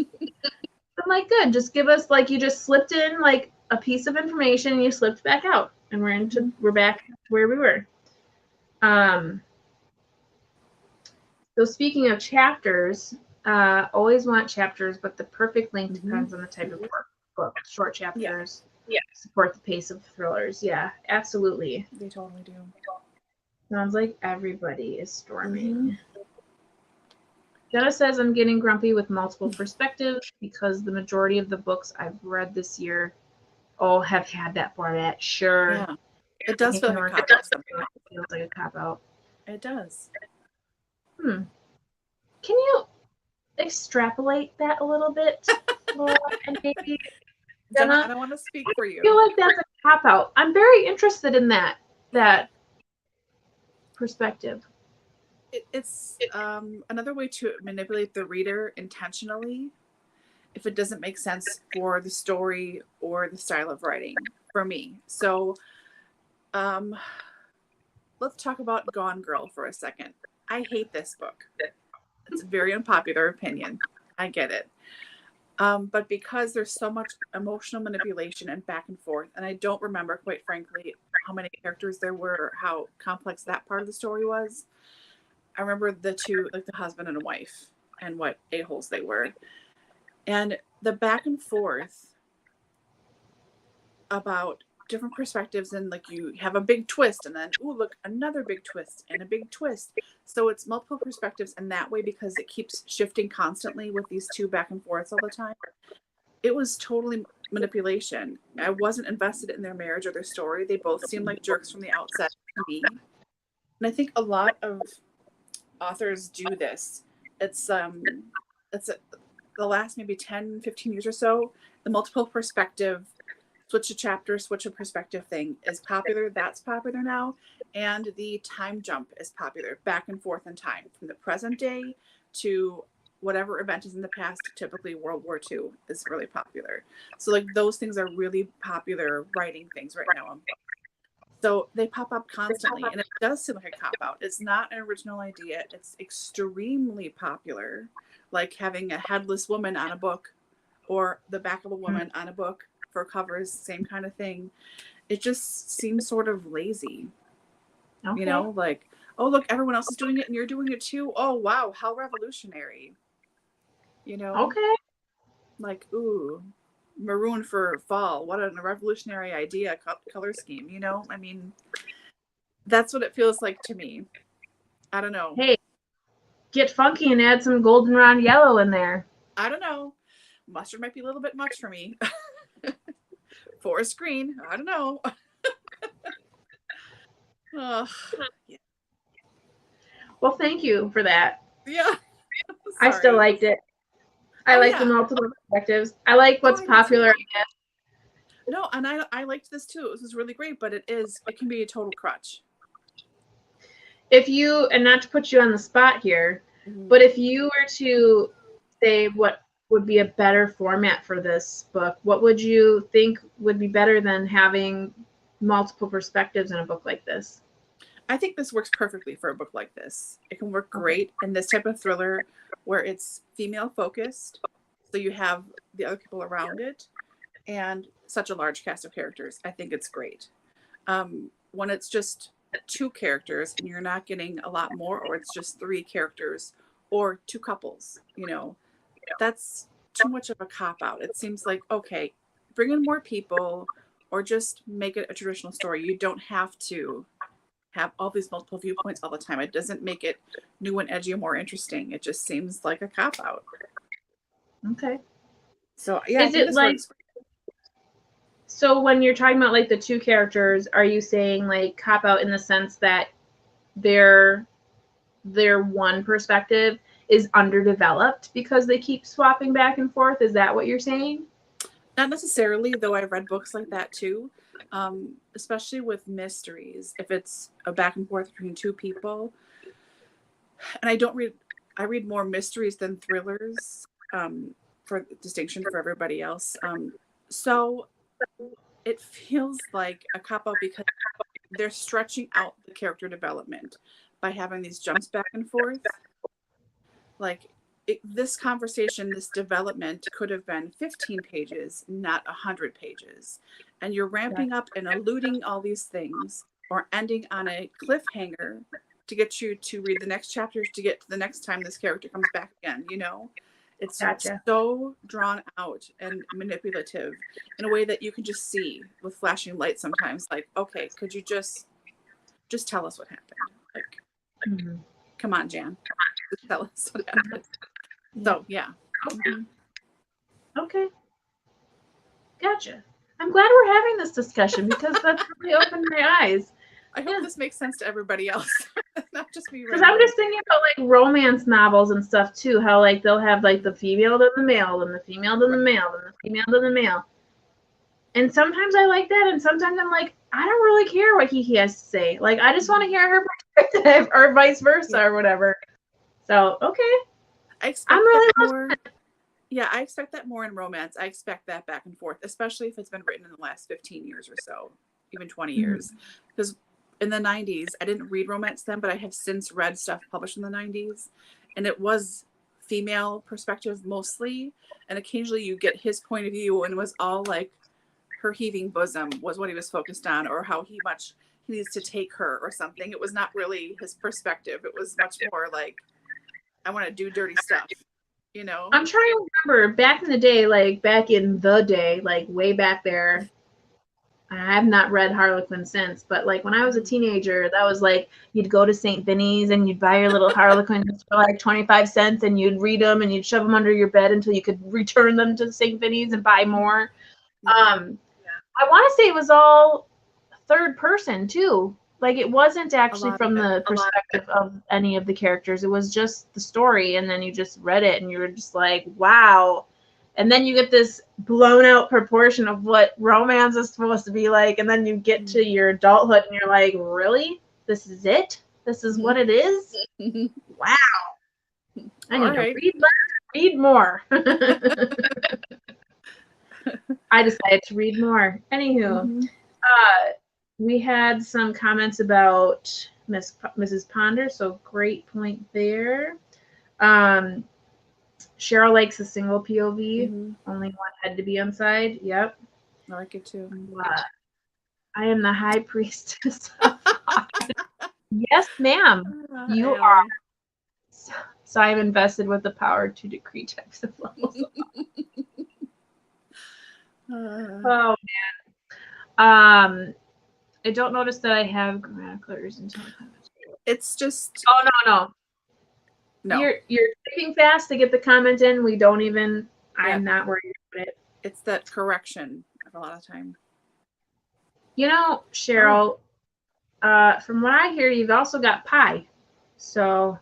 like, good. Just give us, like, you just slipped in like a piece of information and you slipped back out, and we're back to where we were. So speaking of chapters, always want chapters, but the perfect length depends on the type of book. Short chapters support the pace of thrillers. Yeah, absolutely. They totally do. Sounds like everybody is storming. Jenna says, I'm getting grumpy with multiple perspectives because the majority of the books I've read this year have had that format. Sure. Yeah. It does feel like a cop-out. It feels like a cop-out. It does. Can you extrapolate that a little bit, Laura, and maybe Jenna, I don't want to speak for you. I feel like that's a cop-out. I'm very interested in that perspective. It's another way to manipulate the reader intentionally if it doesn't make sense for the story or the style of writing for me. So let's talk about Gone Girl for a second. I hate this book. It's a very unpopular opinion. I get it. But because there's so much emotional manipulation and back and forth, and I don't remember, quite frankly, how many characters there were or how complex that part of the story was. I remember the two, like the husband and wife, and what a-holes they were. And the back and forth about different perspectives, and like you have a big twist and then look, another big twist and a big twist. So it's multiple perspectives in that way because it keeps shifting constantly with these two back and forths all the time. It was totally manipulation. I wasn't invested in their marriage or their story. They both seemed like jerks from the outset to me. And I think a lot of authors do this. It's the last maybe 10, 15 years or so, the multiple perspective, switch a chapter, switch a perspective thing is popular. That's popular now. And the time jump is popular, back and forth in time, from the present day to whatever event is in the past, typically World War II is really popular. So like those things are really popular writing things right now. So they pop up constantly, and it does seem like a cop out. It's not an original idea. It's extremely popular, like having a headless woman on a book or the back of a woman on a book for covers, same kind of thing. It just seems sort of lazy. Okay. You know, like, oh, look, everyone else is doing it and you're doing it too. Oh, wow, how revolutionary. You know? Okay. Like, ooh, maroon for fall. What a revolutionary idea, color scheme, you know? I mean, that's what it feels like to me. I don't know. Hey, get funky and add some goldenrod yellow in there. I don't know. Mustard might be a little bit much for me. Forest green. I don't know. Oh, yeah. Well, thank you for that. Yeah. I still liked it. I like the multiple perspectives. I like what's popular. No, and I liked this too. This was really great, but it can be a total crutch. If you, and not to put you on the spot here, but if you were to say what would be a better format for this book, what would you think would be better than having multiple perspectives in a book like this? I think this works perfectly for a book like this. It can work great in this type of thriller where it's female focused, so you have the other people around it, and such a large cast of characters. I think it's great. When it's just 2 characters and you're not getting a lot more, or it's just 3 characters or 2 couples, you know, that's too much of a cop out. It seems like, okay, bring in more people or just make it a traditional story. You don't have to have all these multiple viewpoints all the time. It doesn't make it new and edgy or more interesting. It just seems like a cop out. Okay. So yeah, is it like, so when you're talking about like the 2 characters, are you saying like cop out in the sense that their one perspective is underdeveloped because they keep swapping back and forth? Is that what you're saying? Not necessarily, though. I've read books like that too, especially with mysteries. If it's a back and forth between 2 people, and I read more mysteries than thrillers, for distinction for everybody else. So it feels like a cop-out because they're stretching out the character development by having these jumps back and forth. Like, this conversation, this development could have been 15 pages, not 100 pages. And you're ramping up and alluding all these things or ending on a cliffhanger to get you to read the next chapters to get to the next time this character comes back again, you know? It's so drawn out and manipulative in a way that you can just see with flashing lights sometimes. Like, okay, could you just tell us what happened? Like, come on, Jan. Just tell us what happened. So, yeah. Okay. Gotcha. I'm glad we're having this discussion because that's really opened my eyes. I hope this makes sense to everybody else. Not just me. Because I'm just thinking about like romance novels and stuff too. How like they'll have like the female to the male, and the female to the male, and the female to the male. And sometimes I like that, and sometimes I'm like, I don't really care what he has to say. Like, I just want to hear her perspective, or vice versa, or whatever. So, okay. I expect that more in romance. I expect that back and forth, especially if it's been written in the last 15 years or so, even 20 years. Because in the 90s, I didn't read romance then, but I have since read stuff published in the 90s. And it was female perspective mostly. And occasionally you get his point of view, and it was all like her heaving bosom was what he was focused on, or how much he needs to take her or something. It was not really his perspective. It was much more like, I want to do dirty stuff, you know? I'm trying to remember back in the day, like way back there. I have not read Harlequin since, but like when I was a teenager, that was like you'd go to St. Vinny's and you'd buy your little Harlequins for like 25 cents, and you'd read them and you'd shove them under your bed until you could return them to St. Vinny's and buy more. I want to say it was all third person too. Like it wasn't actually from the perspective of any of the characters. It was just the story, and then you just read it and you were just like, wow. And then you get this blown out proportion of what romance is supposed to be like, and then you get to your adulthood and you're like, really? This is it? This is what it is? Wow. I need to read read more. I decided to read more. Anywho, we had some comments about Mrs. Ponder, so great point there. Cheryl likes a single POV. Only one had to be on side. Yep. I like it too. I am the high priestess of Yes, ma'am. You are. So I'm invested with the power to decree types of levels. Oh man. I don't notice that I have grammatical errors until it's just. Oh no. You're typing fast to get the comment in. We don't even. I'm not worried about it. It's that correction a lot of time. You know, Cheryl. From what I hear, you've also got pie. So.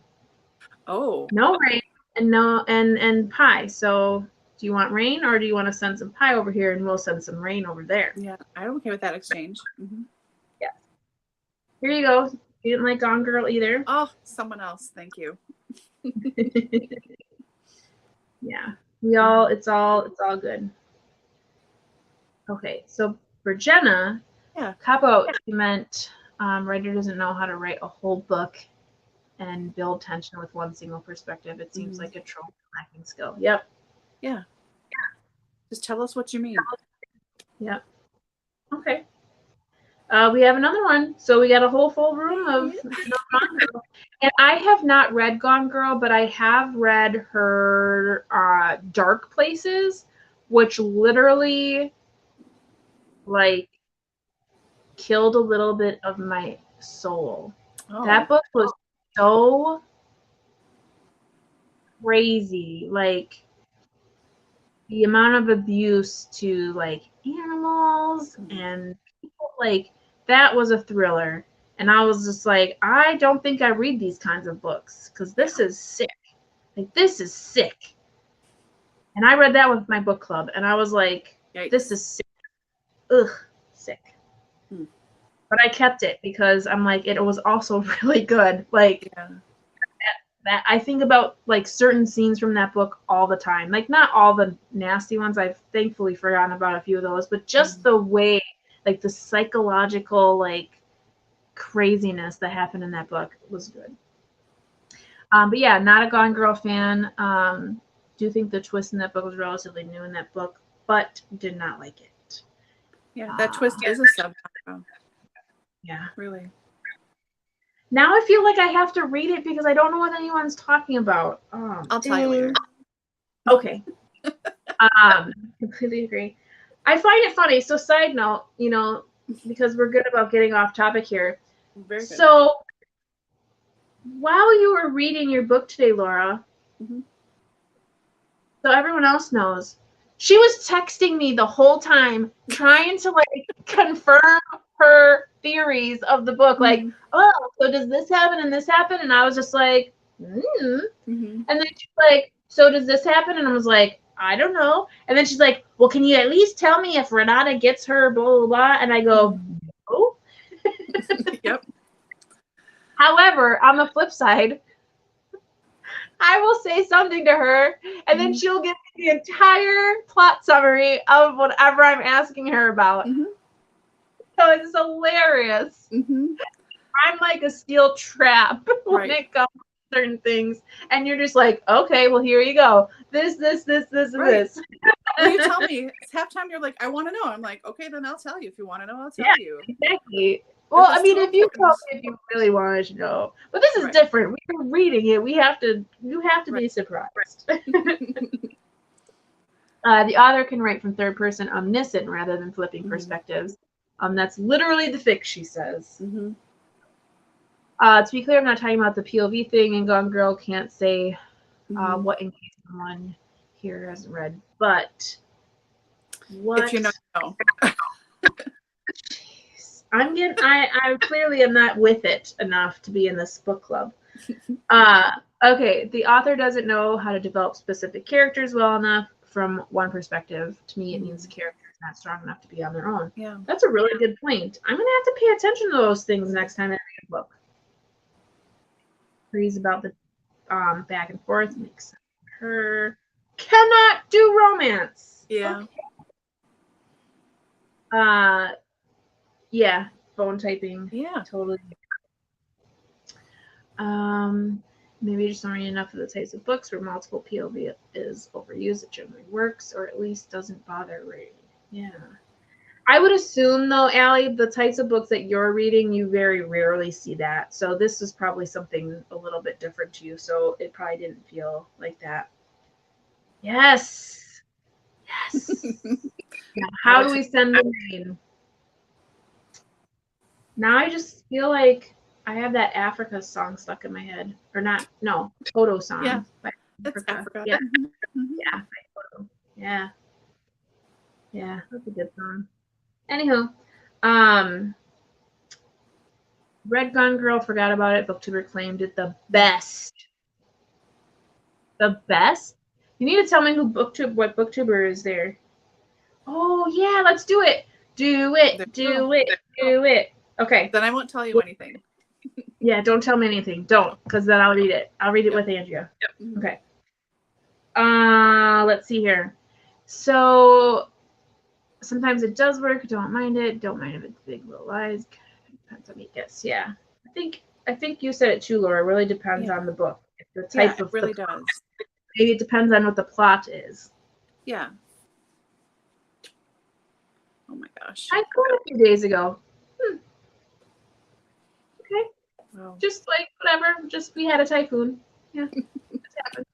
Oh. No rain and pie. So. Do you want rain or do you want to send some pie over here and we'll send some rain over there? Yeah, I'm okay with that exchange. Yeah. Here you go. You didn't like Gone Girl either. Oh, someone else. Thank you. Yeah. It's all good. Okay, so for Jenna, cop out meant writer doesn't know how to write a whole book and build tension with one single perspective. It seems like a trope lacking skill. Yep. Yeah. Just tell us what you mean. Yep. Okay. We have another one. So we got a whole full room of Gone Girl. And I have not read Gone Girl, but I have read her Dark Places, which literally killed a little bit of my soul. Oh. That book was so crazy. The amount of abuse to animals and people, that was a thriller. And I was just like, I don't think I read these kinds of books because this is sick. This is sick. And I read that with my book club and I was like, yikes. This is sick. Ugh, sick. But I kept it because I'm like, it was also really good. That I think about certain scenes from that book all the time. Not all the nasty ones. I've thankfully forgotten about a few of those, but just the way, the psychological, craziness that happened in that book was good. But yeah, not a Gone Girl fan. Do think the twist in that book was relatively new in that book, but did not like it. Yeah, that twist is a subtitle. Yeah. Really. Now I feel like I have to read it because I don't know what anyone's talking about. I'll tell you later. Okay. Completely agree. I find it funny. So side note, because we're good about getting off topic here. Very good. So while you were reading your book today, Laura, so everyone else knows, she was texting me the whole time trying to confirm her theories of the book. Oh, so does this happen and this happen? And I was just like, And then she's like, so does this happen? And I was like, I don't know. And then she's like, well, can you at least tell me if Renata gets her blah, blah, blah? And I go, no. Yep. However, on the flip side, I will say something to her, and then she'll give me the entire plot summary of whatever I'm asking her about. So it's hilarious. I'm like a steel trap when it comes to certain things, and you're just like, okay, well, here you go. This, and this. When you tell me, half-time you're like, I want to know. I'm like, okay, then I'll tell you. If you want to know, I'll tell you. Exactly. Well, I mean, if you tell me if you really wanted to know, but this is different. We're reading it. You have to be surprised. The author can write from third person omniscient rather than flipping perspectives. That's literally the fic, she says. To be clear, I'm not talking about the POV thing, and Gone Girl can't say what in case someone here hasn't read. But what? If you know. I clearly am not with it enough to be in this book club. Okay, the author doesn't know how to develop specific characters well enough from one perspective. To me, it means the character is not strong enough to be on their own. Yeah. That's a really good point. I'm going to have to pay attention to those things next time I read a book. Agrees about the back and forth makes sense. her. Cannot do romance. Yeah. Okay. Yeah, phone typing. Yeah. Totally. Maybe just don't read enough of the types of books where multiple POV is overused. It generally works, or at least doesn't bother reading. Yeah. I would assume, though, Allie, the types of books that you're reading, you very rarely see that. So this is probably something a little bit different to you. So it probably didn't feel like that. Yes. Yes. Yeah. How do we send the rain? Now I just feel like I have that Africa song stuck in my head. Or not, no, Toto song. Yeah. By That's Africa. Yeah. Mm-hmm. Yeah. By Toto. Yeah. Yeah, that's a good song. Anywho, Red Gun Girl, forgot about it. Booktuber claimed it the best. The best? You need to tell me who what Booktuber is there. Oh yeah, let's do it. Do it. Do it. Do it. Okay. Then I won't tell you anything. Yeah, don't tell me anything. Don't, because then I'll read it. I'll read it with Andrea. Yep. Okay. Let's see here. So sometimes it does work. Don't mind it. Don't mind if it's Big Little Lies. Depends on me. Guess. Yeah. I think you said it too, Laura. It really depends on the book. The type of it really does. Maybe it depends on what the plot is. Yeah. Oh my gosh. I got a few days ago. Okay. Wow. Just like whatever. Just we had a typhoon. Yeah. It's happened.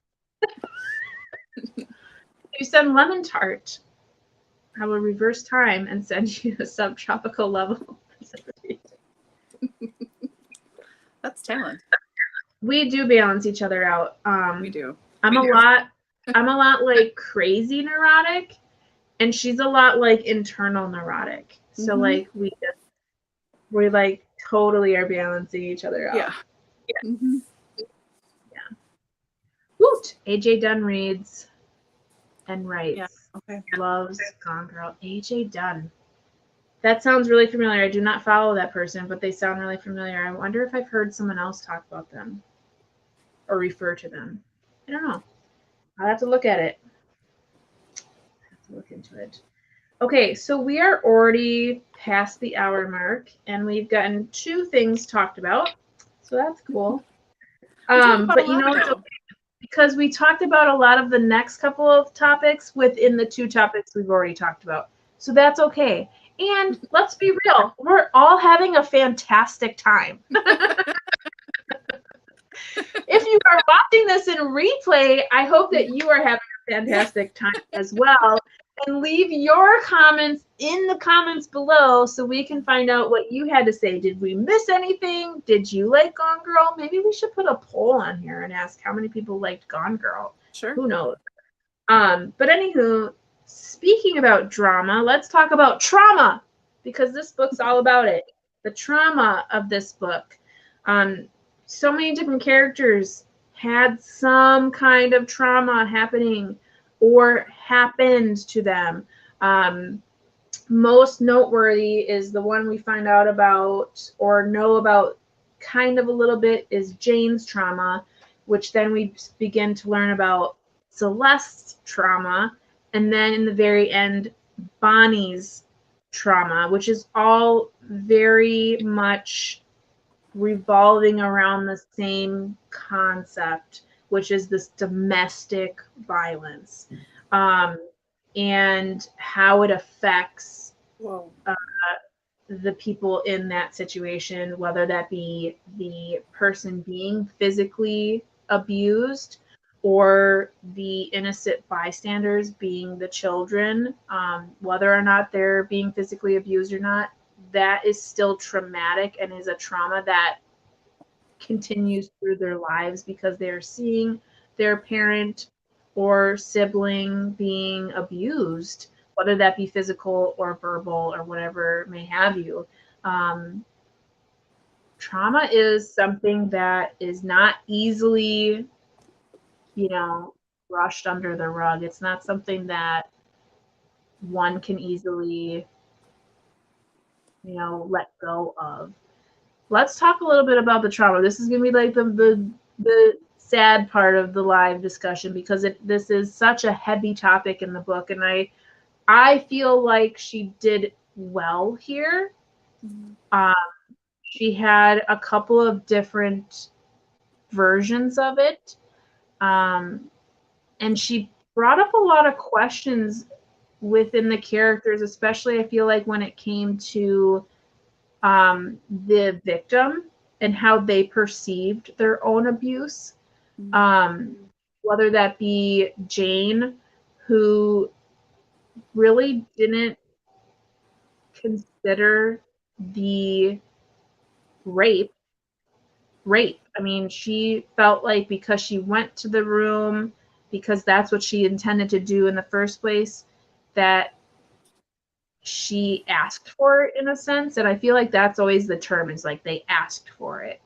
You send lemon tart. I will reverse time and send you a subtropical level. That's talent. We do balance each other out. We do. I'm a lot like crazy neurotic, and she's a lot like internal neurotic. So like we like totally are balancing each other out. Yeah. Mm-hmm. Yeah. Woot! AJ Dunn reads and writes. Yeah. Okay. Loves Gone Girl. AJ Dunn. That sounds really familiar. I do not follow that person, but they sound really familiar. I wonder if I've heard someone else talk about them or refer to them. I don't know. I'll have to look at it. I'll have to look into it. Okay, so we are already past the hour mark, and we've gotten 2 things talked about. So that's cool. But you know, it's okay because we talked about a lot of the next couple of topics within the 2 topics we've already talked about. So that's okay. And let's be real, we're all having a fantastic time. If you are watching this in replay, I hope that you are having a fantastic time as well. And leave your comments in the comments below so we can find out what you had to say. Did we miss anything? Did you like Gone Girl? Maybe we should put a poll on here and ask how many people liked Gone Girl. Sure. Who knows? But anywho, speaking about drama, let's talk about trauma, because this book's all about it. The trauma of this book. So many different characters had some kind of trauma happening or happened to them. Most noteworthy is the one we find out about or know about kind of a little bit is Jane's trauma, which then we begin to learn about Celeste's trauma, and then in the very end, Bonnie's trauma, which is all very much revolving around the same concept, which is this domestic violence, and how it affects the people in that situation, whether that be the person being physically abused or the innocent bystanders being the children, whether or not they're being physically abused or not. That is still traumatic and is a trauma that continues through their lives because they're seeing their parent or sibling being abused, whether that be physical or verbal or whatever may have you. Trauma is something that is not easily, brushed under the rug. It's not something that one can easily, let go of. Let's talk a little bit about the trauma. This is going to be like the sad part of the live discussion because this is such a heavy topic in the book, and I feel like she did well here. She had a couple of different versions of it, and she brought up a lot of questions within the characters, especially I feel like when it came to the victim and how they perceived their own abuse. Whether that be Jane, who really didn't consider the rape. I mean, she felt like because she went to the room, because that's what she intended to do in the first place, that she asked for it in a sense. And I feel like that's always the term, is like they asked for it.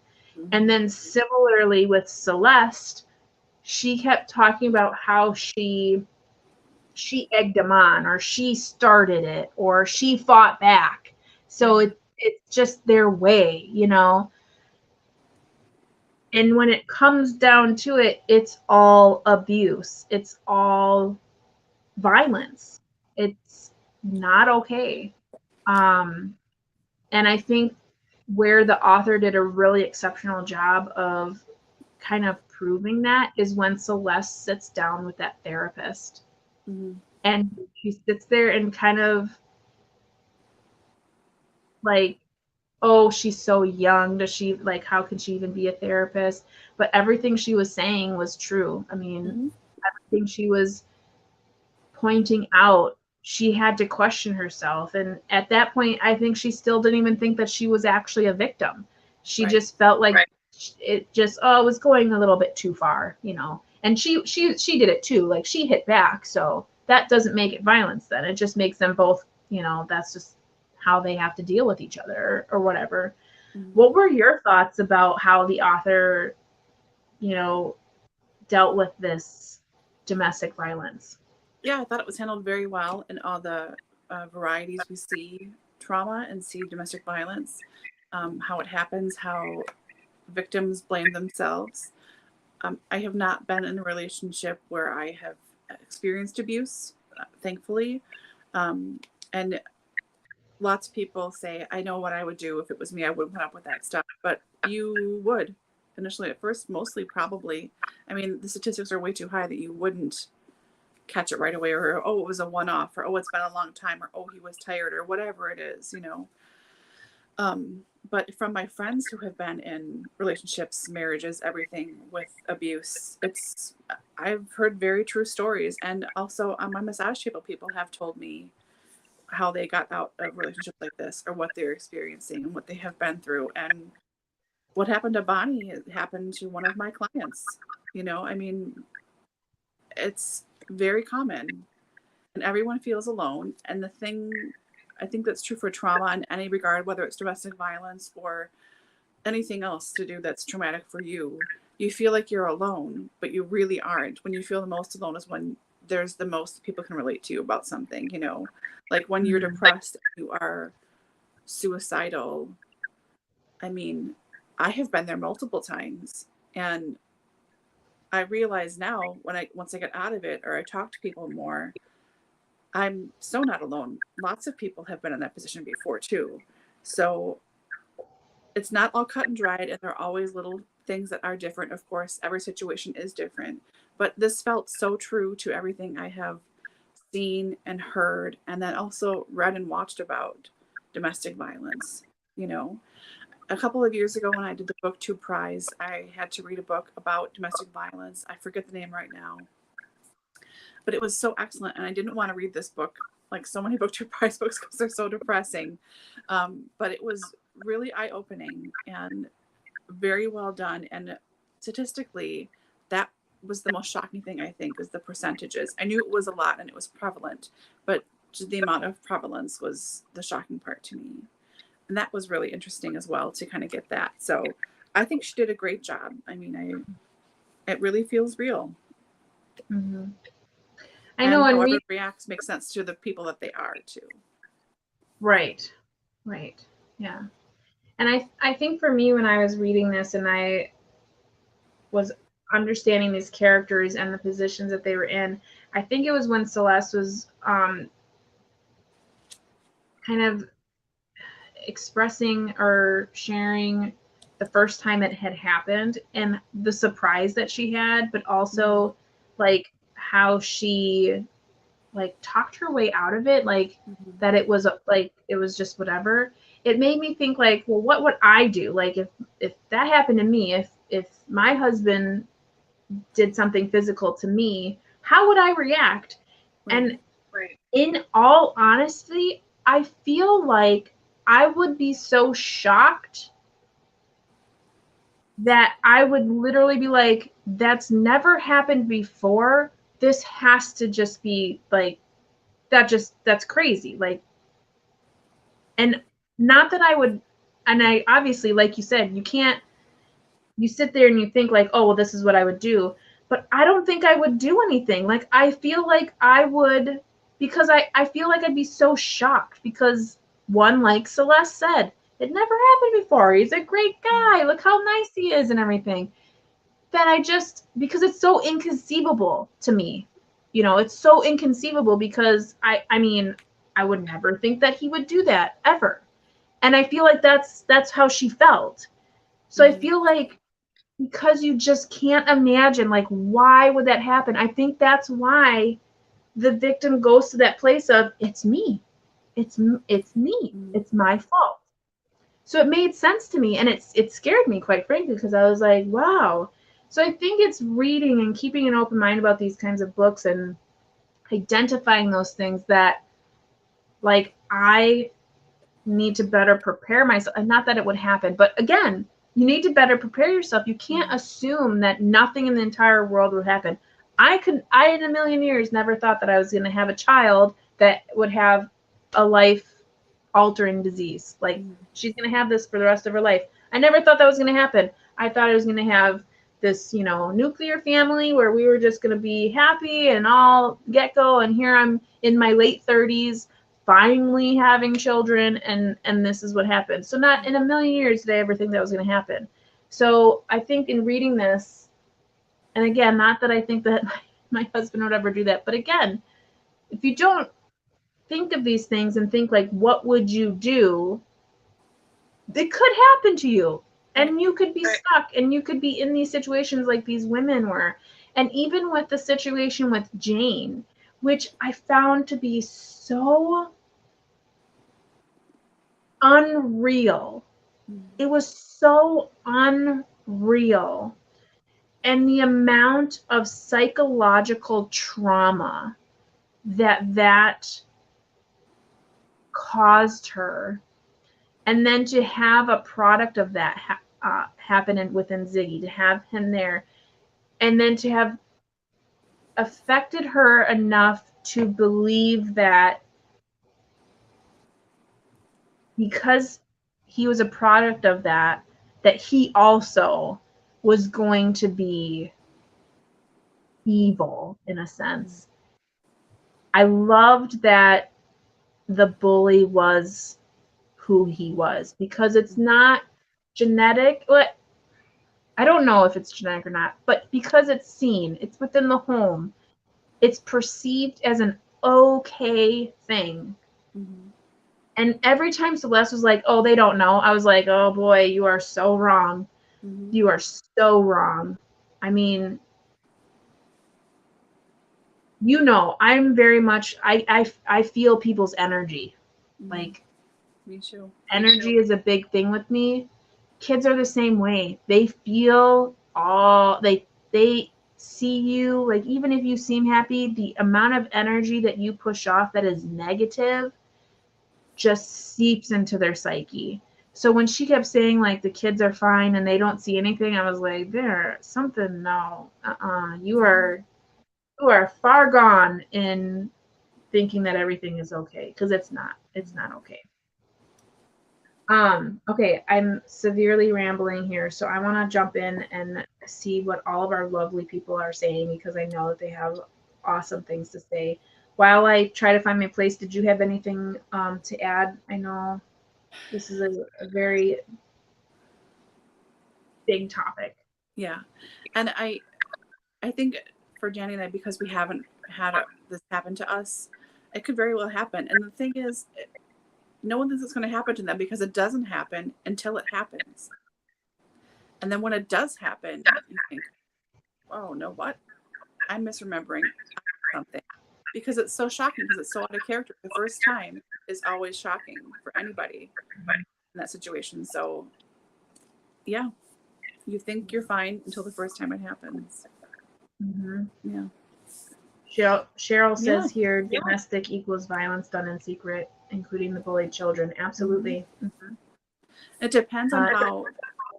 And then similarly with Celeste, she kept talking about how she egged him on, or she started it, or she fought back. So it's just their way, you know. And when it comes down to it, it's all abuse. It's all violence. It's not okay. And I think where the author did a really exceptional job of kind of proving that is when Celeste sits down with that therapist. And she sits there and kind of like, oh, she's so young. Does she, like, how can she even be a therapist? But everything she was saying was true. I mean, everything she was pointing out, she had to question herself. And at that point, I think she still didn't even think that she was actually a victim. She just felt like it just, it was going a little bit too far, you know. And she did it too. Like, she hit back. So that doesn't make it violence then. It just makes them both, you know, that's just how they have to deal with each other or whatever. What were your thoughts about how the author, you know, dealt with this domestic violence? Yeah, I thought it was handled very well in all the varieties we see trauma and see domestic violence, how it happens, how victims blame themselves. I have not been in a relationship where I have experienced abuse, thankfully. And lots of people say, I know what I would do if it was me. I wouldn't put up with that stuff. But you would initially, at first, mostly probably. I mean, the statistics are way too high that you wouldn't catch it right away, or, oh, it was a one-off, or, oh, it's been a long time, or, oh, he was tired, or whatever it is, you know. But from my friends who have been in relationships, marriages, everything with abuse, I've heard very true stories. And also on my massage table, people have told me how they got out of relationships like this, or what they're experiencing and what they have been through. And what happened to Bonnie happened to one of my clients. You know, I mean, it's very common, and everyone feels alone. And the thing, I think that's true for trauma in any regard, whether it's domestic violence or anything else to do that's traumatic for you. You feel like you're alone, but you really aren't. When you feel the most alone is when there's the most people can relate to you about something, you know, like when you're depressed, you are suicidal. I mean, I have been there multiple times, and I realize now once I get out of it, or I talk to people more, I'm so not alone. Lots of people have been in that position before too. So it's not all cut and dried, and there are always little things that are different. Of course, every situation is different, but this felt so true to everything I have seen and heard, and then also read and watched about domestic violence. You know, a couple of years ago when I did the BookTube prize, I had to read a book about domestic violence. I forget the name right now, but it was so excellent. And I didn't want to read this book, like so many BookTube prize books, because they're so depressing. But it was really eye-opening and very well done. And statistically, that was the most shocking thing, I think, is the percentages. I knew it was a lot and it was prevalent, but the amount of prevalence was the shocking part to me. And that was really interesting as well, to kind of get that. So I think she did a great job. I mean, it really feels real. Mm-hmm. I know, and however it reacts makes sense to the people that they are too. Right. Yeah. And I think for me, when I was reading this and I was understanding these characters and the positions that they were in. I think it was when Celeste was kind of expressing or sharing the first time it had happened and the surprise that she had, but also like how she like talked her way out of it, like that it was like it was just whatever. It made me think like, well, what would I do? Like if that happened to me, if my husband did something physical to me, how would I react? Right. And in all honesty, I feel like I would be so shocked that I would literally be like, that's never happened before. This has to just be like, that's crazy. Like, and not that I would, and I obviously, like you said, you sit there and you think like, oh, well, this is what I would do. But I don't think I would do anything. Like, I feel like I would, because I feel like I'd be so shocked because one, like Celeste said, it never happened before. He's a great guy. Look how nice he is and everything. That I just, because it's so inconceivable to me. You know, it's so inconceivable because I mean, I would never think that he would do that ever. And I feel like that's how she felt. So I feel like because you just can't imagine, like, why would that happen? I think that's why the victim goes to that place of, it's me. It's me. It's my fault. So it made sense to me, and it scared me, quite frankly, because I was like, wow. So I think it's reading and keeping an open mind about these kinds of books and identifying those things that, like, I need to better prepare myself. And not that it would happen, but again, you need to better prepare yourself. You can't assume that nothing in the entire world would happen. I in a million years never thought that I was going to have a child that would have a life altering disease. Like, she's going to have this for the rest of her life. I never thought that was going to happen. I thought I was going to have this, you know, nuclear family where we were just going to be happy and all get go. And here I'm in my late 30s, finally having children, and this is what happened. So not in a million years did I ever think that was going to happen. So I think in reading this, and again, not that I think that my husband would ever do that, but again, if you don't think of these things and think like, what would you do? It could happen to you, and you could be stuck, and you could be in these situations like these women were. And even with the situation with Jane, which I found to be so unreal. It was so unreal. And the amount of psychological trauma that caused her, and then to have a product of that happen within Ziggy, to have him there, and then to have affected her enough to believe that because he was a product of that he also was going to be evil in a sense. I loved that the bully was who he was, because it's not genetic. But I don't know if it's genetic or not, but because it's seen, it's within the home, it's perceived as an okay thing. And every time Celeste was like, oh, they don't know, I was like, oh boy, you are so wrong. You are so wrong. I mean, you know, I'm very much, I feel people's energy. Like, me too. Energy is a big thing with me. Kids are the same way. They feel all, they see you, like, even if you seem happy, the amount of energy that you push off that is negative just seeps into their psyche. So when she kept saying like the kids are fine and they don't see anything, I was like, there something, no, you are far gone in thinking that everything is okay, because it's not okay. Okay, I'm severely rambling here, so I want to jump in and see what all of our lovely people are saying, because I know that they have awesome things to say. While I try to find my place, did you have anything to add? I know this is a very big topic. Yeah. And I think for Dani and I, because we haven't had this happen to us, it could very well happen. And the thing is, no one thinks it's going to happen to them because it doesn't happen until it happens. And then when it does happen, you think, oh, no, what? I'm misremembering something. Because it's so shocking, because it's so out of character. The first time is always shocking for anybody in that situation. So, yeah, you think you're fine until the first time it happens. Mm-hmm. Yeah. Cheryl says here, domestic equals violence done in secret, including the bullied children. Absolutely. Mm-hmm. It depends on how.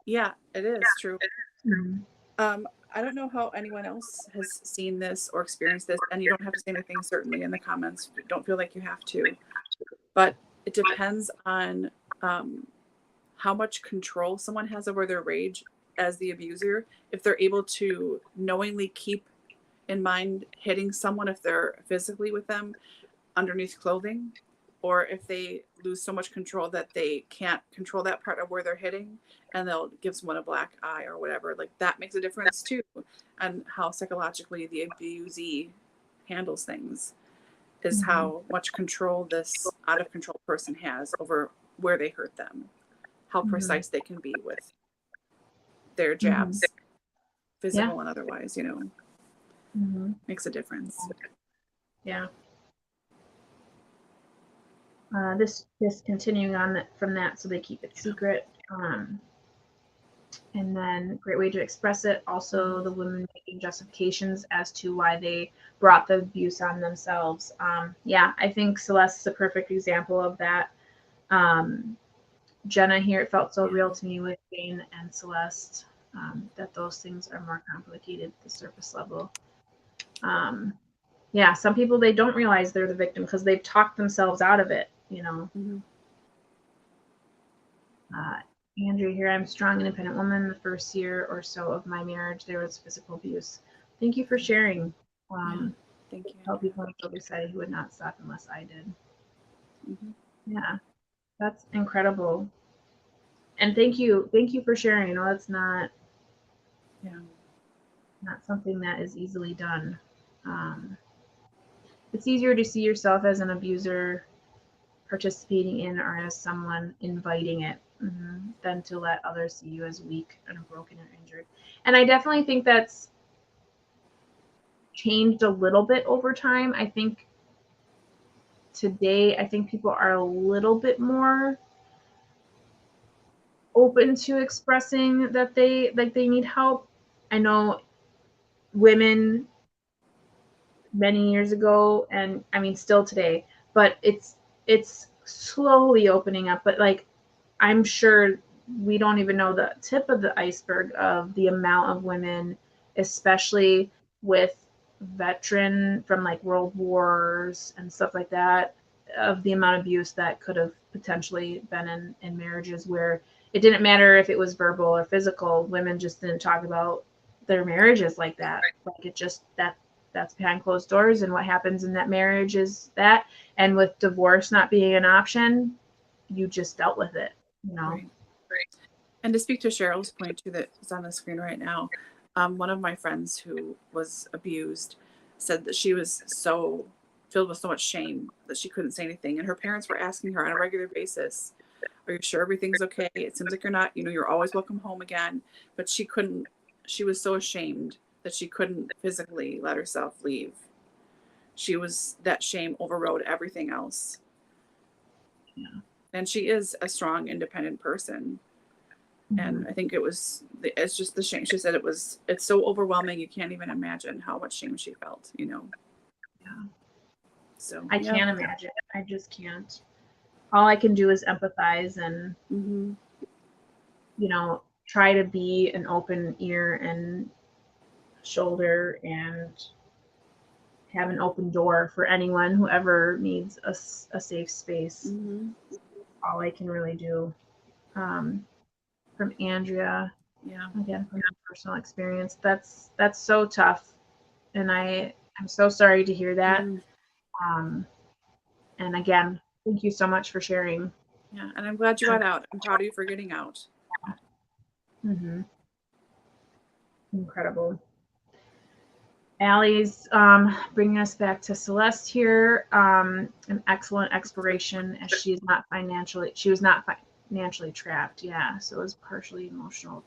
Yeah, it is true. Mm-hmm. I don't know how anyone else has seen this or experienced this, and you don't have to say anything certainly in the comments. Don't feel like you have to, but it depends on how much control someone has over their rage as the abuser. If they're able to knowingly keep in mind hitting someone if they're physically with them underneath clothing, or if they lose so much control that they can't control that part of where they're hitting and they'll give someone a black eye or whatever, like that makes a difference too, and how psychologically the abusee handles things is how much control this out of control person has over where they hurt them, how precise they can be with their jabs, physical and otherwise, makes a difference. Yeah. This continuing on from that, so they keep it secret. And then great way to express it. Also, the women making justifications as to why they brought the abuse on themselves. Yeah, I think Celeste is a perfect example of that. Jenna here, it felt so real to me with Jane and Celeste, that those things are more complicated at the surface level. Yeah, some people, they don't realize they're the victim because they've talked themselves out of it, Andrew here, I'm a strong, independent woman. The first year or so of my marriage, there was physical abuse. Thank you for sharing. Thank you. Tell people on the other side he would not stop unless I did. Yeah, that's incredible. And thank you for sharing. That's not something that is easily done. It's easier to see yourself as an abuser participating in or as someone inviting it than to let others see you as weak and broken or injured. And I definitely think that's changed a little bit over time. I think today, people are a little bit more open to expressing that they need help. I know women many years ago, and I mean still today, but it's slowly opening up. But like, I'm sure we don't even know the tip of the iceberg of the amount of women, especially with veteran from like world wars and stuff like that, of the amount of abuse that could have potentially been in marriages where it didn't matter if it was verbal or physical. Women just didn't talk about their marriages like that. Like, it just, that's behind closed doors, and what happens in that marriage is that. And with divorce not being an option, you just dealt with it, Right. And to speak to Cheryl's point too, that is on the screen right now, one of my friends who was abused said that she was so filled with so much shame that she couldn't say anything, and her parents were asking her on a regular basis, "Are you sure everything's okay? It seems like you're not. You're always welcome home again." But she couldn't. She was so ashamed that she couldn't physically let herself leave. That shame overrode everything else. Yeah. And she is a strong, independent person. And I think it's just the shame. She said it's so overwhelming. You can't even imagine how much shame she felt, Yeah. So I can't imagine. I just can't. All I can do is empathize and, try to be an open ear and shoulder and have an open door for anyone who ever needs a safe space. All I can really do. From Andrea, again, from personal experience, that's so tough, and I'm so sorry to hear that. And again, thank you so much for sharing. Yeah, and I'm glad you got out. I'm proud of you for getting out. Incredible. Allie's bringing us back to Celeste here. An excellent exploration as she was not financially trapped. Yeah, so it was partly emotional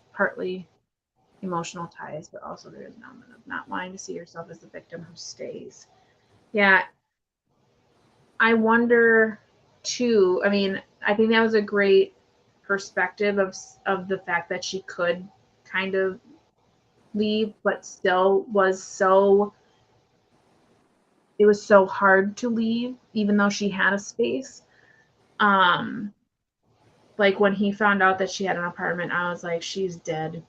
ties, but also there's an element of not wanting to see yourself as the victim who stays. Yeah, I wonder too. I mean, I think that was a great perspective of the fact that she could kind of leave, but still was so. It was so hard to leave, even though she had a space. Um, like when he found out that she had an apartment, I was like, she's dead.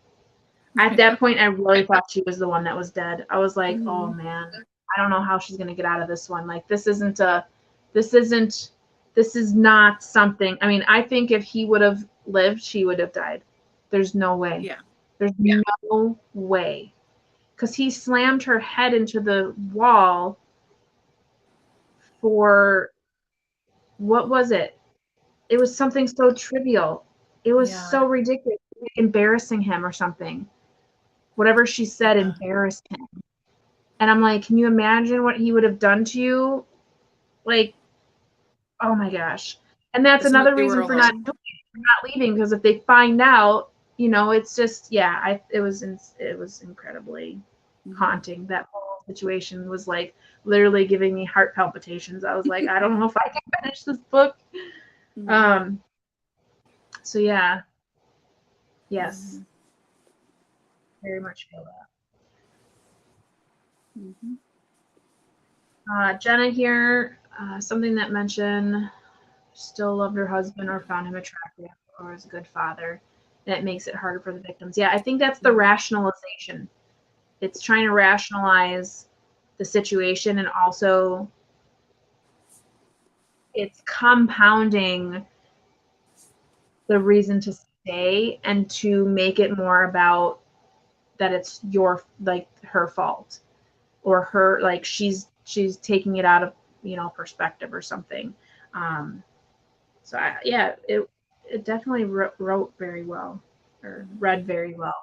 At that point, I really thought she was the one that was dead. I was like, oh man, I don't know how she's gonna get out of this one. Like this is not something. I mean, I think if he would have lived, she would have died. There's no way. Yeah. There's no way. Because he slammed her head into the wall for, what was it? It was something so trivial. It was so ridiculous. Like embarrassing him or something. Whatever she said embarrassed him. And I'm like, can you imagine what he would have done to you? Like, oh my gosh. And that's another reason for not leaving, because if they find out, you know, it's just, yeah, it was incredibly haunting. That whole situation was like literally giving me heart palpitations. I was like, I don't know if I can finish this book. So yeah. Yes. Very much feel that. Jenna here, something that mentioned still loved her husband or found him attractive or was a good father. And it makes it harder for the victims. Yeah, I think that's the rationalization. It's trying to rationalize the situation, and also it's compounding the reason to stay and to make it more about that it's her fault, or her, like she's taking it out of, you know, perspective or something. So it definitely wrote very well, or read very well.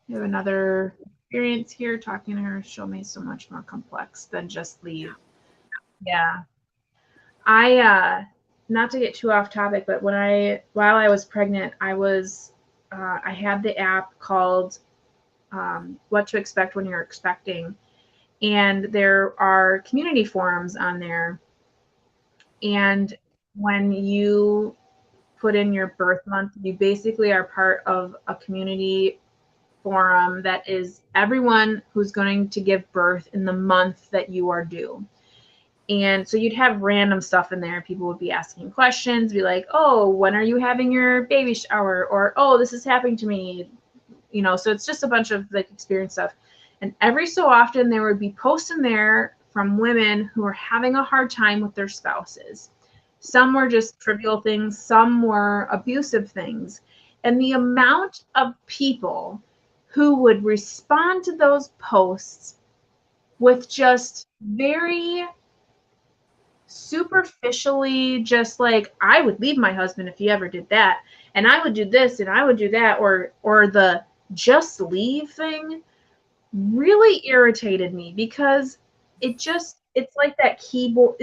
You have another experience here talking to her. She'll make so much more complex than just leave. Yeah. I not to get too off topic, but while I was pregnant, I had the app called What to Expect When You're Expecting, and there are community forums on there. And when you put in your birth month, you basically are part of a community forum that is everyone who's going to give birth in the month that you are due. And so you'd have random stuff in there. People would be asking questions, be like, oh, when are you having your baby shower? Or, oh, this is happening to me. You know, so it's just a bunch of like experience stuff. And every so often there would be posts in there from women who are having a hard time with their spouses. Some were just trivial things, some were abusive things. And the amount of people who would respond to those posts with just very superficially, just like, I would leave my husband if he ever did that, and I would do this and I would do that, or the just leave thing really irritated me, because it's like that keyboard,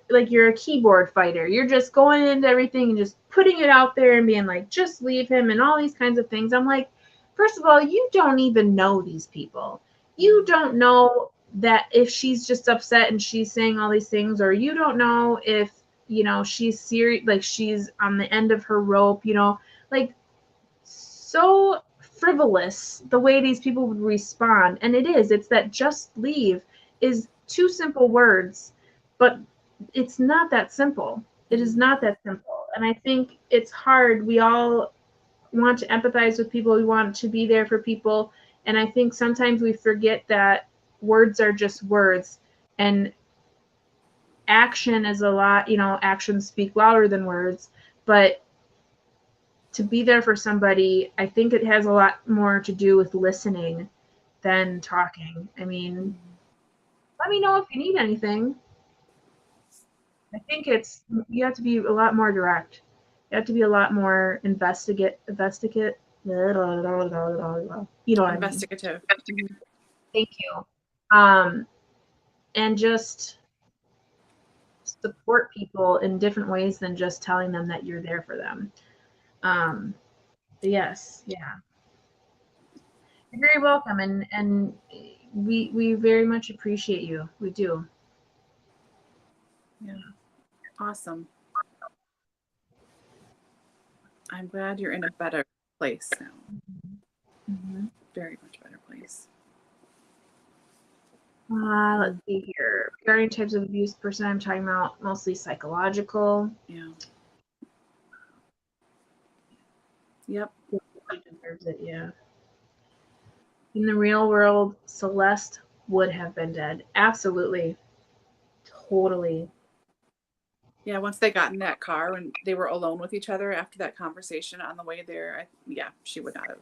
like you're a keyboard fighter. You're just going into everything and just putting it out there and being like, just leave him and all these kinds of things. I'm like, first of all, you don't even know these people. You don't know that if she's just upset and she's saying all these things, or you don't know if, you know, she's serious, like she's on the end of her rope, you know, like so frivolous the way these people would respond. And it's that just leave is two simple words, but it's not that simple. It is not that simple. And I think it's hard. We all want to empathize with people. We want to be there for people. And I think sometimes we forget that words are just words, and action is a lot, you know, actions speak louder than words. But to be there for somebody, I think it has a lot more to do with listening than talking. I mean, let me know if you need anything. I think you have to be a lot more direct. You have to be a lot more investigative, You know what I mean? Investigative. Thank you. And just support people in different ways than just telling them that you're there for them. Yes, yeah. You're very welcome, and we very much appreciate you. We do. Yeah. Awesome. I'm glad you're in a better place now. Mm-hmm. Very much better place. Let's see here. Regarding types of abuse, person I'm talking about mostly psychological. Yeah. Yep. She deserves it, yeah. In the real world, Celeste would have been dead. Absolutely. Totally. Yeah, once they got in that car and they were alone with each other after that conversation on the way there, she would not have.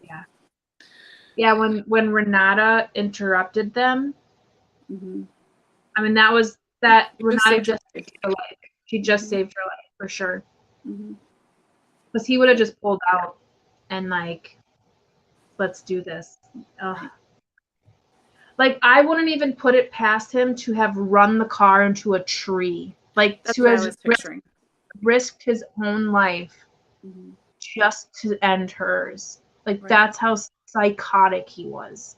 Yeah. Yeah, when Renata interrupted them, I mean, that was that Renata just saved her life. She just saved her life for sure. Because he would have just pulled out and like, let's do this. Like, I wouldn't even put it past him to have run the car into a tree. Like, That's to what I have was picturing. risked his own life just to end hers. Like, that's how psychotic he was.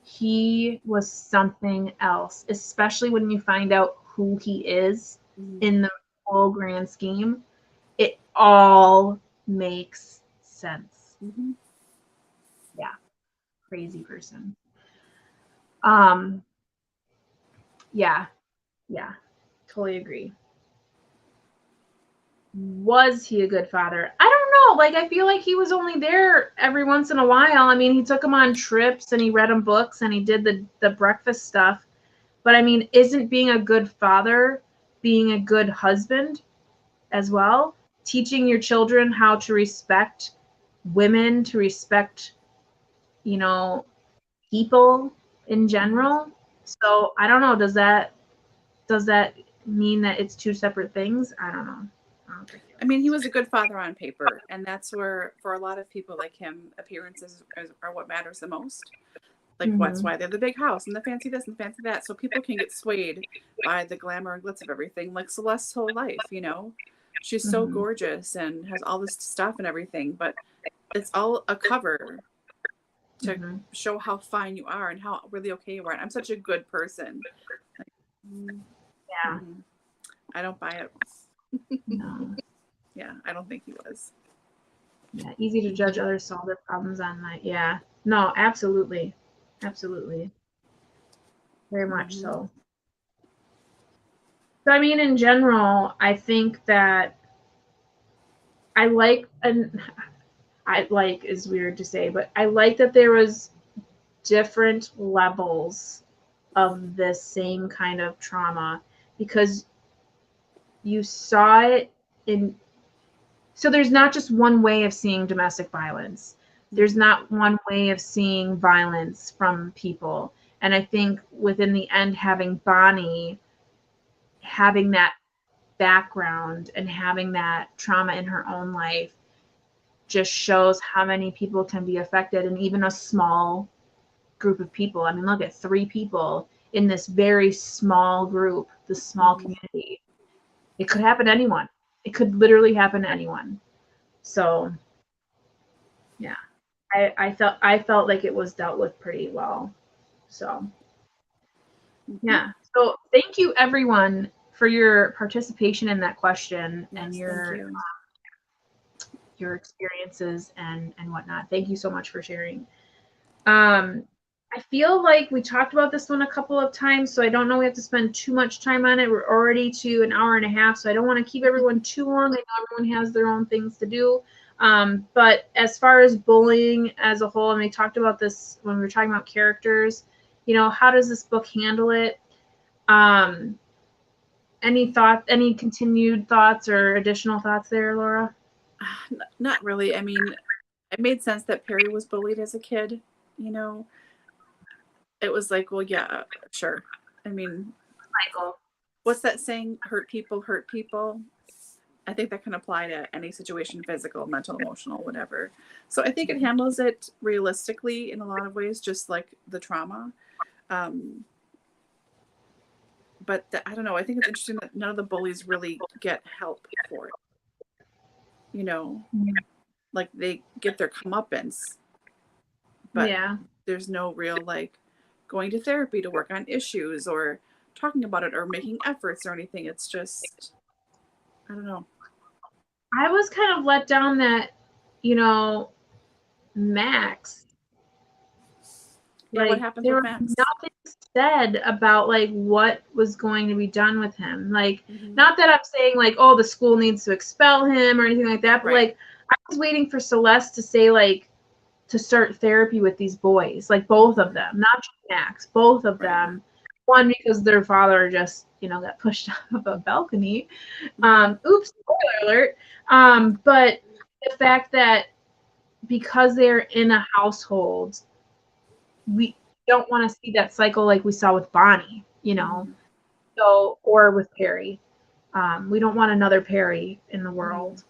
He was something else, especially when you find out who he is in the whole grand scheme. It all makes sense. Yeah. Crazy person. Yeah. Totally agree. Was he a good father? I don't know. Like, I feel like he was only there every once in a while. I mean, he took him on trips and he read him books and he did the breakfast stuff. But I mean, isn't being a good father being a good husband as well? Teaching your children how to respect women, to respect, people in general. So I don't know. Does that mean that it's two separate things? I don't know. I mean, he was a good father on paper, and that's where, for a lot of people like him, appearances are what matters the most. Like, that's why they have the big house and the fancy this and the fancy that. So people can get swayed by the glamour and glitz of everything, like Celeste's whole life, She's so gorgeous and has all this stuff and everything, but it's all a cover to show how fine you are and how really okay you are. And I'm such a good person. Yeah. I don't buy it. No. Yeah, I don't think he was. Yeah, easy to judge others solve their problems on that. Yeah. No, absolutely. Absolutely. Very much so. So, I mean, in general, I think that I like is weird to say, but I like that there was different levels of this same kind of trauma because you saw it in. So there's not just one way of seeing domestic violence. There's not one way of seeing violence from people. And I think within the end, having Bonnie having that background and having that trauma in her own life just shows how many people can be affected, and even a small group of people. I mean, look at 3 people in this very small group, this small community. It could happen to anyone. It could literally happen to anyone. So, yeah, I felt like it was dealt with pretty well. So, yeah. So, thank you everyone for your participation in that question and your experiences and whatnot. Thank you so much for sharing. I feel like we talked about this one a couple of times, so I don't know we have to spend too much time on it. We're already to an hour and a half, so I don't want to keep everyone too long. I know everyone has their own things to do. But as far as bullying as a whole, and we talked about this when we were talking about characters, how does this book handle it? Any continued thoughts or additional thoughts there, Laura? Not really. I mean, it made sense that Perry was bullied as a kid, It was like, well, yeah, sure. I mean, Michael. What's that saying? Hurt people hurt people. I think that can apply to any situation, physical, mental, emotional, whatever. So I think it handles it realistically in a lot of ways, just like the trauma. But I don't know. I think it's interesting that none of the bullies really get help for it. You know, like they get their comeuppance, but there's no real like going to therapy to work on issues or talking about it or making efforts or anything. It's just, I don't know. I was kind of let down that, you know, Max. Yeah, like, what happened there with was Max? nothing said about like what was going to be done with him. Like, not that I'm saying like, oh, the school needs to expel him or anything like that, but like I was waiting for Celeste to say like to start therapy with these boys, like both of them, not just Max, both of them. One, because their father just, you know, got pushed off of a balcony. Oops, spoiler alert. But the fact that because they're in a household, we don't want to see that cycle like we saw with Bonnie, you know, so, or with Perry. We don't want another Perry in the world.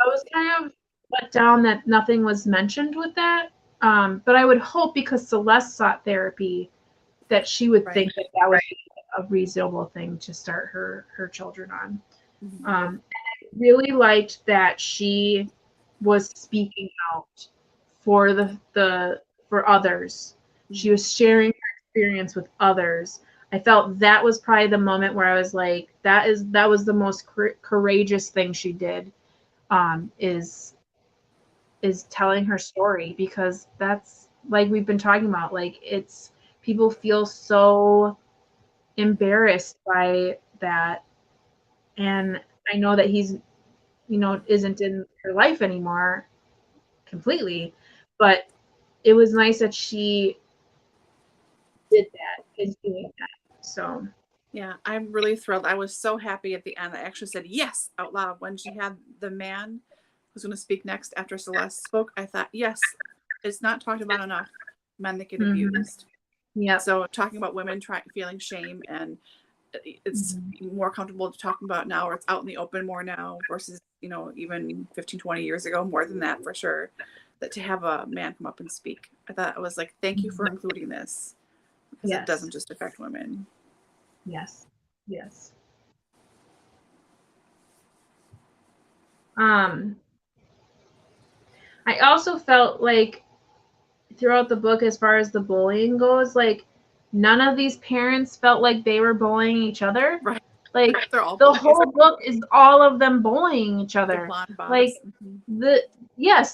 I was kind of let down that nothing was mentioned with that. But I would hope, because Celeste sought therapy, that she would think that that would be a reasonable thing to start her children on. And I really liked that she was speaking out for for others. She was sharing her experience with others. I felt that was probably the moment where I was like, that was the most courageous thing she did, is telling her story, because that's like we've been talking about, like it's people feel so embarrassed by that. And I know that he's, you know, isn't in her life anymore completely, but it was nice that she did that, is doing that. So yeah, I'm really thrilled. I was so happy at the end. I actually said yes out loud when she had the man who's going to speak next after Celeste spoke. I thought, yes, it's not talked about enough, men that get abused. Yeah. So talking about women feeling shame, and it's more comfortable talking about now, or it's out in the open more now versus, you know, even 15, 20 years ago, more than that for sure, that to have a man come up and speak. I thought it was like, thank you for including this, because it doesn't just affect women. Yes. I also felt like throughout the book, as far as the bullying goes, like none of these parents felt like they were bullying each other. Right. Like They're all the whole book is all of them bullying each other. The blonde bobs. Like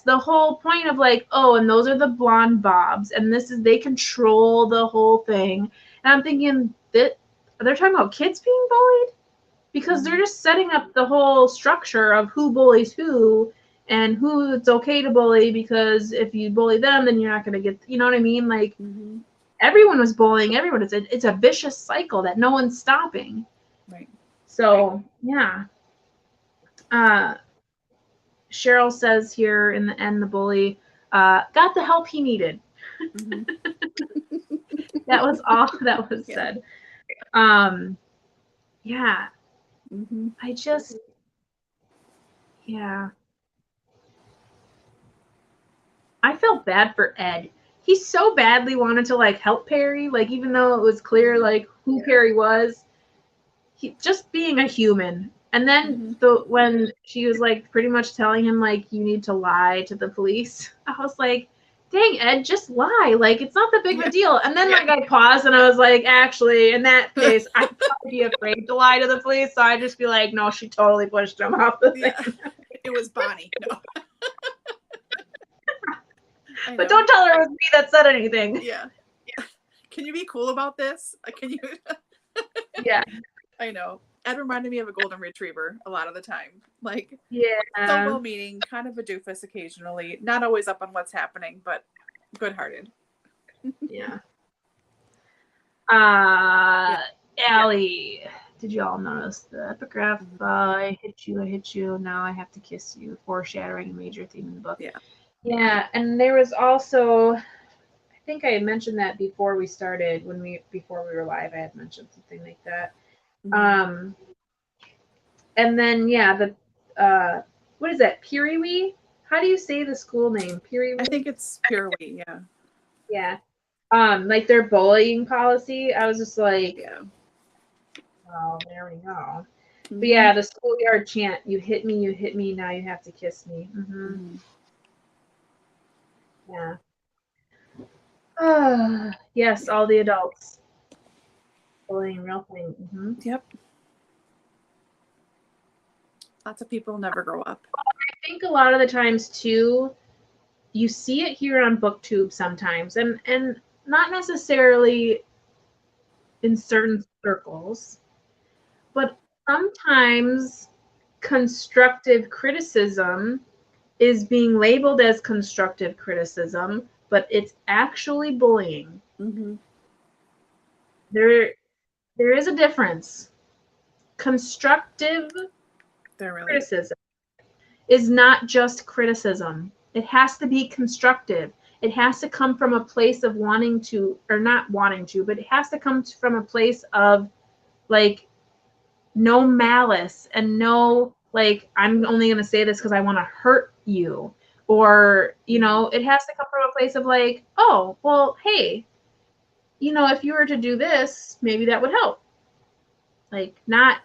the whole point of like, oh, and those are the blonde bobs, and this is, they control the whole thing. And I'm thinking that they're talking about kids being bullied, because they're just setting up the whole structure of who bullies who and who it's okay to bully, because if you bully them, then you're not going to get, you know what I mean? Like everyone was bullying everyone. It's a vicious cycle that no one's stopping. Right. So yeah. Cheryl says here in the end, the bully got the help he needed. That was all that was said. Yeah. I just, yeah. I felt bad for Ed. He so badly wanted to like help Perry, like even though it was clear like who Perry was, he just being a human. And then when she was like pretty much telling him like you need to lie to the police, I was like, dang, Ed, just lie. Like it's not that big of a deal. And then like I paused and I was like, actually, in that case, I'd probably be afraid to lie to the police. So I'd just be like, no, she totally pushed him off the thing. It was Bonnie. No. But don't tell her it was me that said anything. Yeah. Can you be cool about this? Can you? Yeah. I know. Ed reminded me of a golden retriever a lot of the time. Like, yeah, so well-meaning, kind of a doofus occasionally, not always up on what's happening, but good-hearted. Yeah. Allie, did you all notice the epigraph? I hit you, now I have to kiss you, foreshadowing a major theme in the book. Yeah, and there was also, I think I had mentioned that before we started, before we were live, I had mentioned something like that. And then, yeah, what is that? Piriwi? How do you say the school name? Piriwi? I think it's Purewee, yeah. Yeah. Like their bullying policy. I was just like, Yeah. oh, there we go. Mm-hmm. But yeah, the schoolyard chant, you hit me, now you have to kiss me. Yeah. Yes, all the adults. Bullying, real thing. Yep. Lots of people never grow up. I think a lot of the times too, you see it here on BookTube sometimes, and not necessarily in certain circles, but sometimes constructive criticism is being labeled as constructive criticism, but it's actually bullying. There is a difference. Constructive criticism is not just criticism. It has to be constructive. It has to come from a place of wanting to, or not wanting to, but it has to come from a place of like no malice and no like, I'm only going to say this because I want to hurt you. Or, you know, it has to come from a place of like, oh, well, hey, you know, if you were to do this, maybe that would help. Like, not,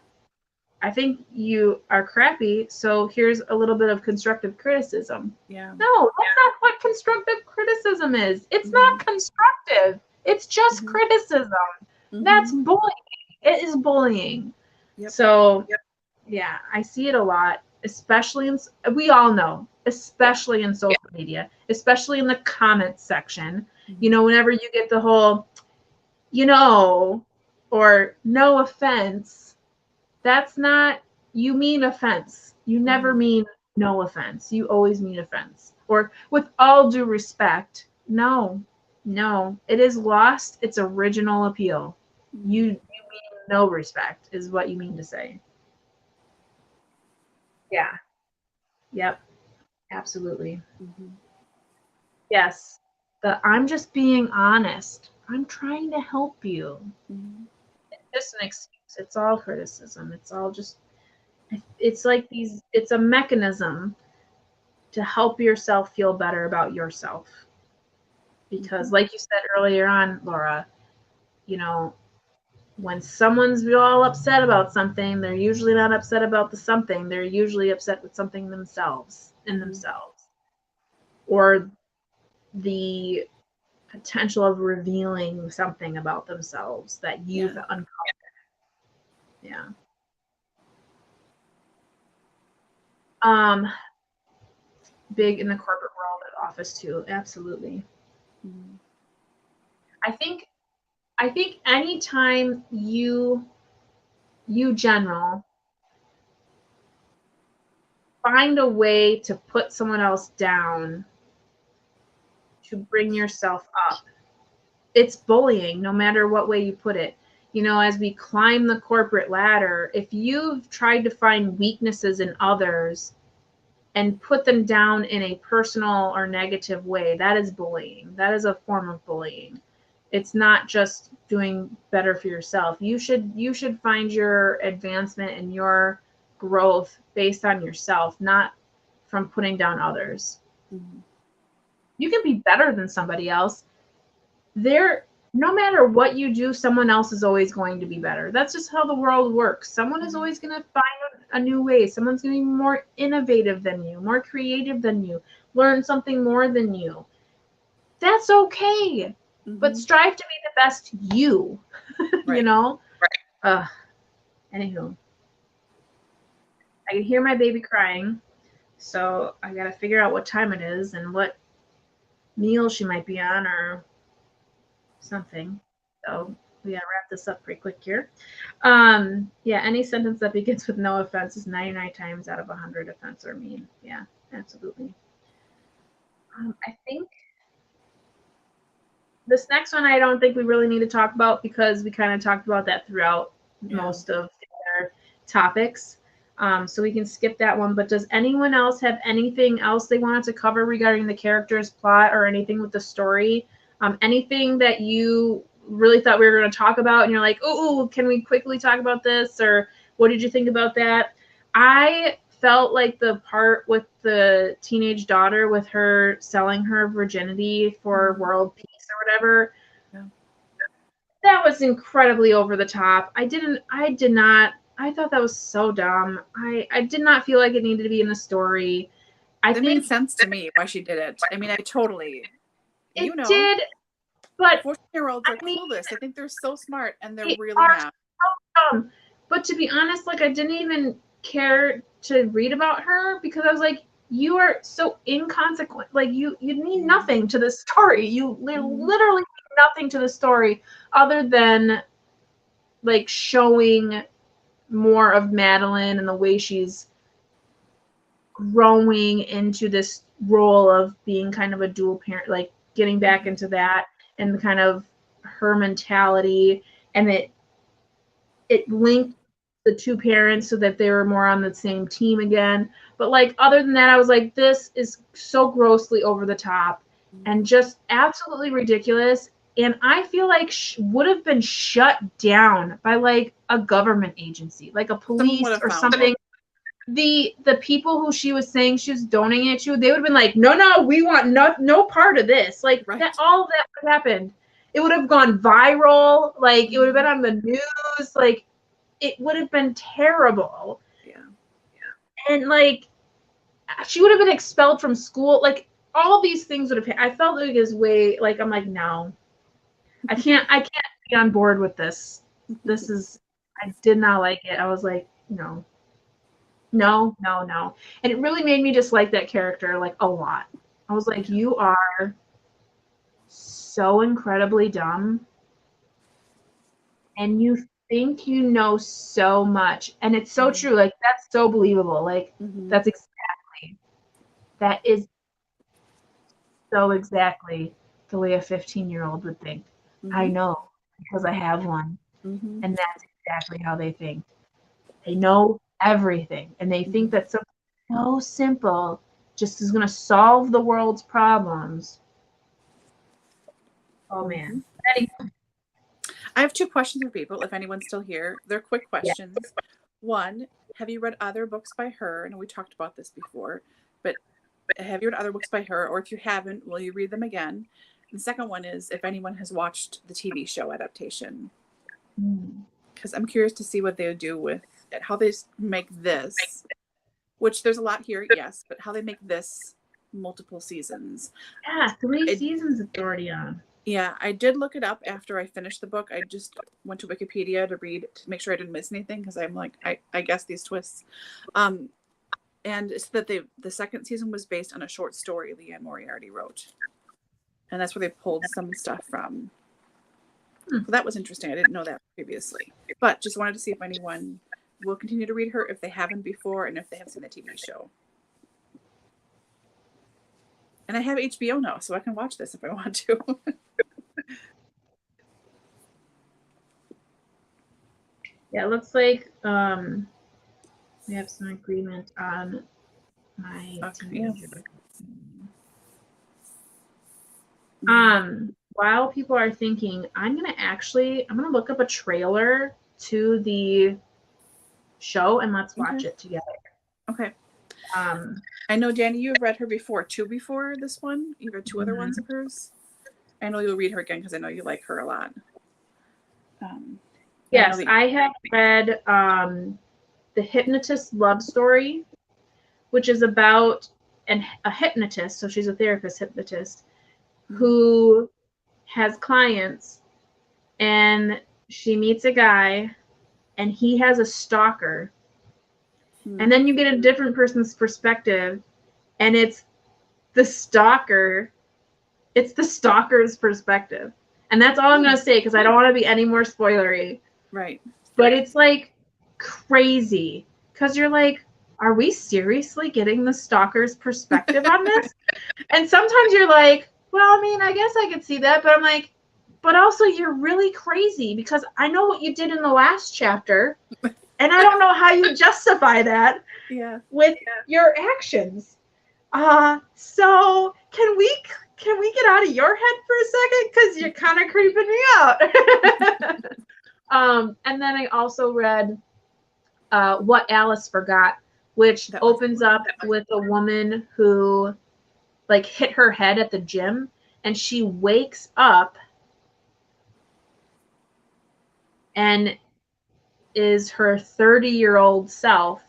I think you are crappy, so here's a little bit of constructive criticism. Yeah. No, that's not what constructive criticism is. It's not constructive. It's just criticism. That's bullying. It is bullying. Yep. So, yeah, I see it a lot, especially in, we all know, especially in social media, especially in the comments section. You know, whenever you get the whole, you know, or no offense, that's not, you mean offense. You never mean no offense. You always mean offense. Or with all due respect, no, it is lost its original appeal. You mean no respect is what you mean to say. Yeah. Yep. Absolutely. Yes. I'm just being honest. I'm trying to help you. It's just an excuse. It's all criticism. It's all just, it's like these, it's a mechanism to help yourself feel better about yourself. Because like you said earlier on, Laura, you know, when someone's all upset about something, they're usually not upset about the something. They're usually upset with something themselves, in themselves. Or the potential of revealing something about themselves that you've uncovered. Yeah. Big in the corporate world at office too. Absolutely. I think anytime you general find a way to put someone else down to bring yourself up, it's bullying no matter what way you put it. You know, as we climb the corporate ladder, if you've tried to find weaknesses in others and put them down in a personal or negative way, that is bullying. That is a form of bullying. It's not just doing better for yourself. You should find your advancement and your growth based on yourself, not from putting down others. You can be better than somebody else. No matter what you do, someone else is always going to be better. That's just how the world works. Someone is always going to find a new way. Someone's going to be more innovative than you, more creative than you, learn something more than you. That's okay. But strive to be the best you, you know? Anywho. I can hear my baby crying, so I got to figure out what time it is and what meal she might be on or something. So we gotta wrap this up pretty quick here. Yeah, any sentence that begins with no offense is 99 times out of 100 offense or mean. Yeah, absolutely. I think this next one I don't think we really need to talk about because we kind of talked about that throughout most of their topics. So we can skip that one. But does anyone else have anything else they wanted to cover regarding the character's plot or anything with the story? Anything that you really thought we were going to talk about and you're like, oh, can we quickly talk about this? Or what did you think about that? I felt like the part with the teenage daughter with her selling her virginity for world peace or whatever, that was incredibly over the top. I thought that was so dumb. I did not feel like it needed to be in the story. It made sense to me why she did it. I mean, I totally, it did, but 14-year-olds are clueless. I think they're so smart, and they're really not. So dumb. But to be honest, like, I didn't even care to read about her because I was like, you are so inconsequent. Like, you need nothing to this story. You literally need nothing to the story other than like showing more of Madeline and the way she's growing into this role of being kind of a dual parent, like getting back into that and kind of her mentality, and it linked the two parents so that they were more on the same team again. But like, other than that, I was like, this is so grossly over the top and just absolutely ridiculous. And I feel like would have been shut down by like a government agency, like a police or something. The people who she was saying she was donating it to, they would have been like, no, we want no part of this. Like, that all of that would have happened. It would have gone viral. Like, it would have been on the news. Like, it would have been terrible. Yeah. And like, she would have been expelled from school. Like, all these things would have. I felt like his way. Like, I'm like, no, I can't be on board with this. This is. I did not like it. I was like, no. And it really made me dislike that character like a lot. I was like, you are so incredibly dumb. And you think you know so much. And it's so true. Like, that's so believable. Like, that is so exactly the way a 15-year-old would think. I know because I have one. And that's exactly how they think. They know everything, and they think that something so simple just is going to solve the world's problems. Oh man. Anyway. I have 2 questions for people, if anyone's still here. They're quick questions. Yeah. One, have you read other books by her? I know we talked about this before, but have you read other books by her? Or if you haven't, will you read them again? And the second one is if anyone has watched the TV show adaptation. Because I'm curious to see what they would do with it, how they make this, which there's a lot here, yes, but how they make this multiple seasons. Yeah, 3 seasons it's already on. Yeah, I did look it up after I finished the book. I just went to Wikipedia to read to make sure I didn't miss anything because I'm like, I guess these twists. And it's that the second season was based on a short story Liane Moriarty wrote. And that's where they pulled some stuff from. So that was interesting. I didn't know that previously. But just wanted to see if anyone will continue to read her if they haven't before and if they have seen the TV show. And I have HBO now, so I can watch this if I want to. Yeah, it looks like we have some agreement on my teenager. While people are thinking, I'm gonna look up a trailer to the show and let's watch it together. Okay. I know, Dani, you have read her before this one. You've read 2 other ones of hers. I know you'll read her again because I know you like her a lot. Yes, I have read The Hypnotist Love Story, which is about a hypnotist, so she's a therapist hypnotist, who has clients, and she meets a guy, and he has a stalker. And then you get a different person's perspective, and it's the stalker's perspective. And that's all I'm going to say because I don't want to be any more spoilery. Right. But it's like crazy because you're like, are we seriously getting the stalker's perspective on this? And sometimes you're like, well, I mean, I guess I could see that. But I'm like, but also you're really crazy because I know what you did in the last chapter. And I don't know how you justify that with your actions. So can we get out of your head for a second? Because you're kind of creeping me out. And then I also read What Alice Forgot, which opens up with a woman who like hit her head at the gym, and she wakes up and is her 30-year-old self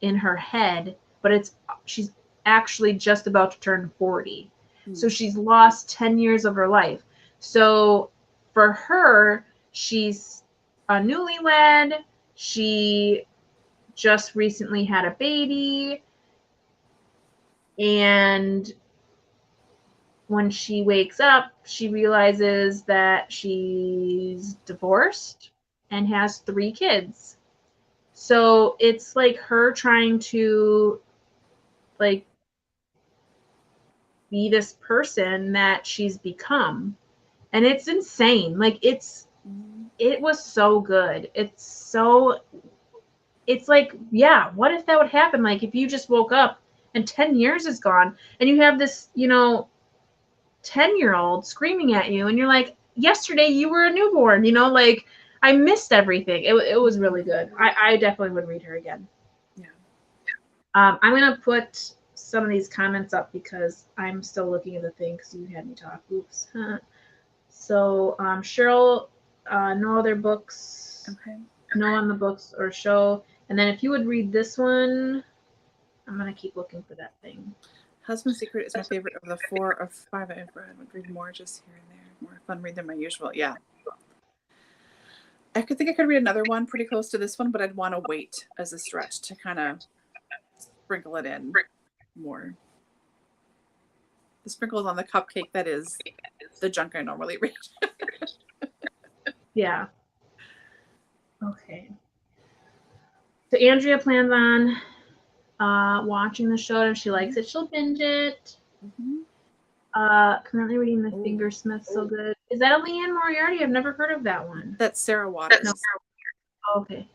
in her head, but she's actually just about to turn 40. So she's lost 10 years of her life. So for her, she's a newlywed. She just recently had a baby. And when she wakes up, she realizes that she's divorced and has 3 kids. So it's like her trying to like be this person that she's become. And it's insane. Like it was so good. It's like, yeah, what if that would happen? Like if you just woke up and 10 years is gone and you have this, 10-year-old screaming at you and you're like, yesterday you were a newborn, like I missed everything. It was really good. I definitely would read her again. Yeah. I'm going to put some of these comments up because I'm still looking at the thing because you had me talk. Oops. So Cheryl, no other books. Okay. No on the books or show. And then if you would read this one, I'm going to keep looking for that thing. Husband's Secret is my favorite of the 4 or 5 I've read. I would read more just here and there. More fun read than my usual. Yeah. I think I could read another one pretty close to this one, but I'd want to wait as a stretch to kind of sprinkle it in more. The sprinkles on the cupcake, that is the junk I normally read. Yeah. Okay. So Andrea plans on watching the show. If she likes it, she'll binge it. Currently reading The Fingersmith. So good. Is that a Liane Moriarty? I've never heard of that one. That's Sarah Waters. No. Oh, okay.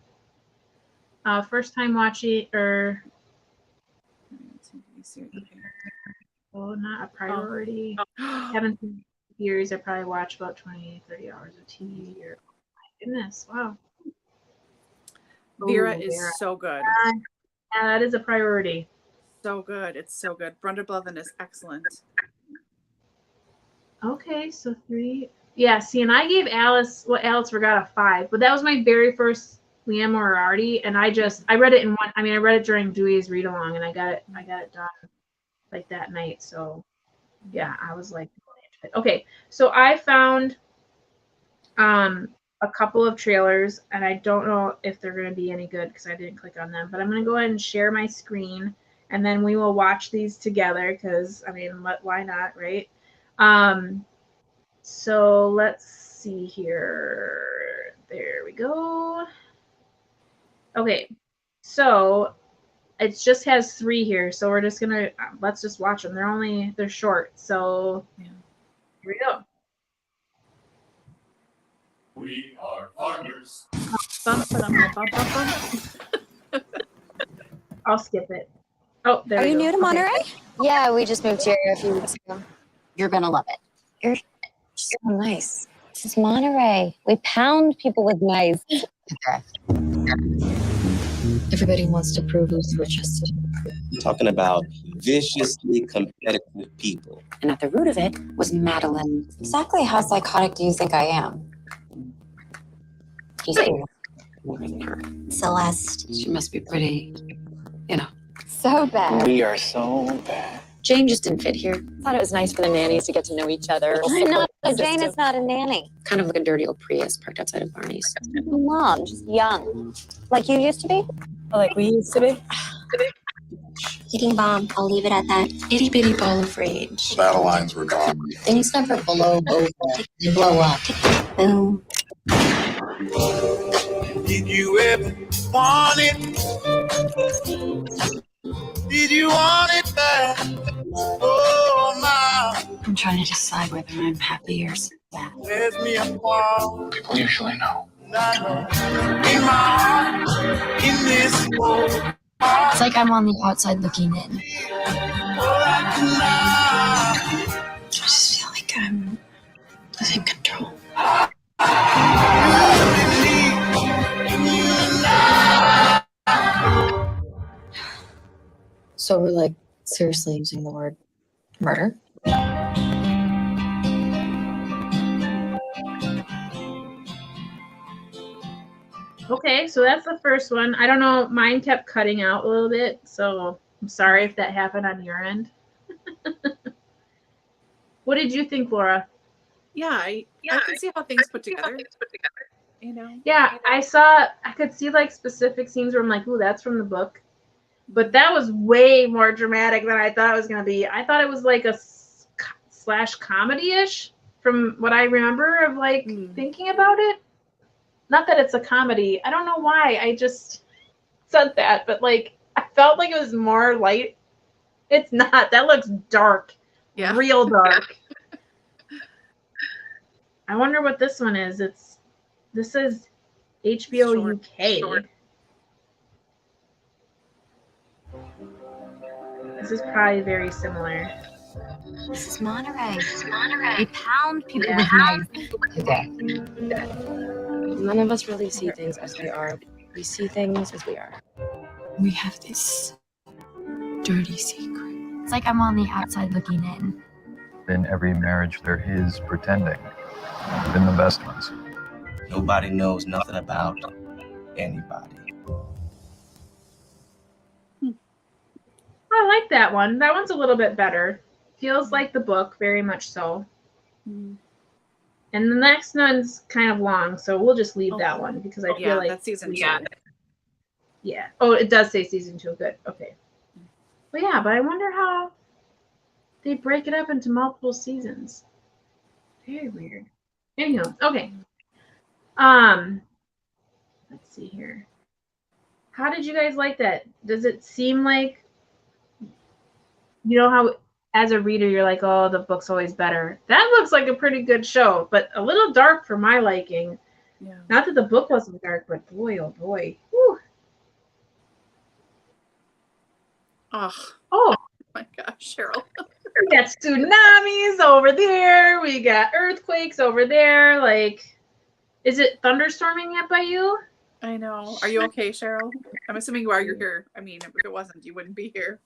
First time watching, or not a priority. Haven't seen years. I probably watch about 20, 30 hours of TV a year. Oh my goodness. Wow. Vera is so good. Yeah, that is a priority. So good. It's so good. Brenda Blevin is excellent. Okay, so 3. Yeah, see, and I gave Alice Forgot a 5, but that was my very first Liane Moriarty, and I read it in one. I mean, I read it during Dewey's read along, and I got it done like that night. So yeah, I was like, okay. So I found a couple of trailers, and I don't know if they're going to be any good because I didn't click on them, but I'm going to go ahead and share my screen, and then we will watch these together because, I mean, why not, right? So let's see here. There we go. Okay, so it just has 3 here, so we're just gonna let's just watch them. They're short, so yeah. Here we go. We are farmers. I'll skip it. Oh, there we go. Are you new to Monterey? Okay. Yeah, we just moved here a few weeks ago. You're gonna love it. You're so nice. This is Monterey. We pound people with knives. Everybody wants to prove who's the richest. Talking about viciously competitive people. And at the root of it was Madeline. Exactly how psychotic do you think I am? He's Celeste. She must be pretty, So bad. We are so bad. Jane just didn't fit here. Thought it was nice for the nannies to get to know each other. No, Jane is not a nanny. Kind of like a dirty old Prius parked outside of Barney's. Mom, just young. Like you used to be? Like we used to be. Heating bomb. I'll leave it at that. Itty bitty ball of rage. Battle lines were gone. Things never blow over. They blow up. Boom. Did you ever want it? Did you want it back? Oh, my. I'm trying to decide whether I'm happy or sad. There's me a fall. People usually know. In my heart, in this world. It's like I'm on the outside looking in. I just feel like I'm losing control. So we're like seriously using the word murder? Okay, so that's the first one. I don't know, mine kept cutting out a little bit, so I'm sorry if that happened on your end. What did you think, Laura? Yeah, I can see how things put together. You know? Yeah, I could see like specific scenes where I'm like, ooh, that's from the book. But that was way more dramatic than I thought it was going to be. I thought it was like a slash comedy-ish from what I remember of like thinking about it. Not that it's a comedy. I don't know why. I just said that, but like I felt like it was more light. It's not. That looks dark. Yeah. Real dark. I wonder what this one is. This is HBO UK. Short. This is probably very similar. This is Monterey. We pound people with knives. Okay. None of us really see things as they are. We see things as we are. We have this dirty secret. It's like I'm on the outside looking in. In every marriage, there is pretending, even the best ones. Nobody knows nothing about anybody. I like that one. That one's a little bit better. Feels like the book, very much so. And the next one's kind of long, so we'll just leave that one because I feel like that's season 2. Yeah. Oh, it does say season 2. Good. Okay. But yeah, but I wonder how they break it up into multiple seasons. Very weird. Anyhow, okay. Let's see here. How did you guys like that? Does it seem like, you know how as a reader you're like, oh, the book's always better. That looks like a pretty good show, but a little dark for my liking. Yeah. Not that the book wasn't dark, but boy, oh boy. Whew. Oh my gosh, Cheryl. We got tsunamis over there. We got earthquakes over there. Like, is it thunderstorming yet by you? I know. Are you okay, Cheryl? I'm assuming you are. You're here. I mean, if it wasn't, you wouldn't be here.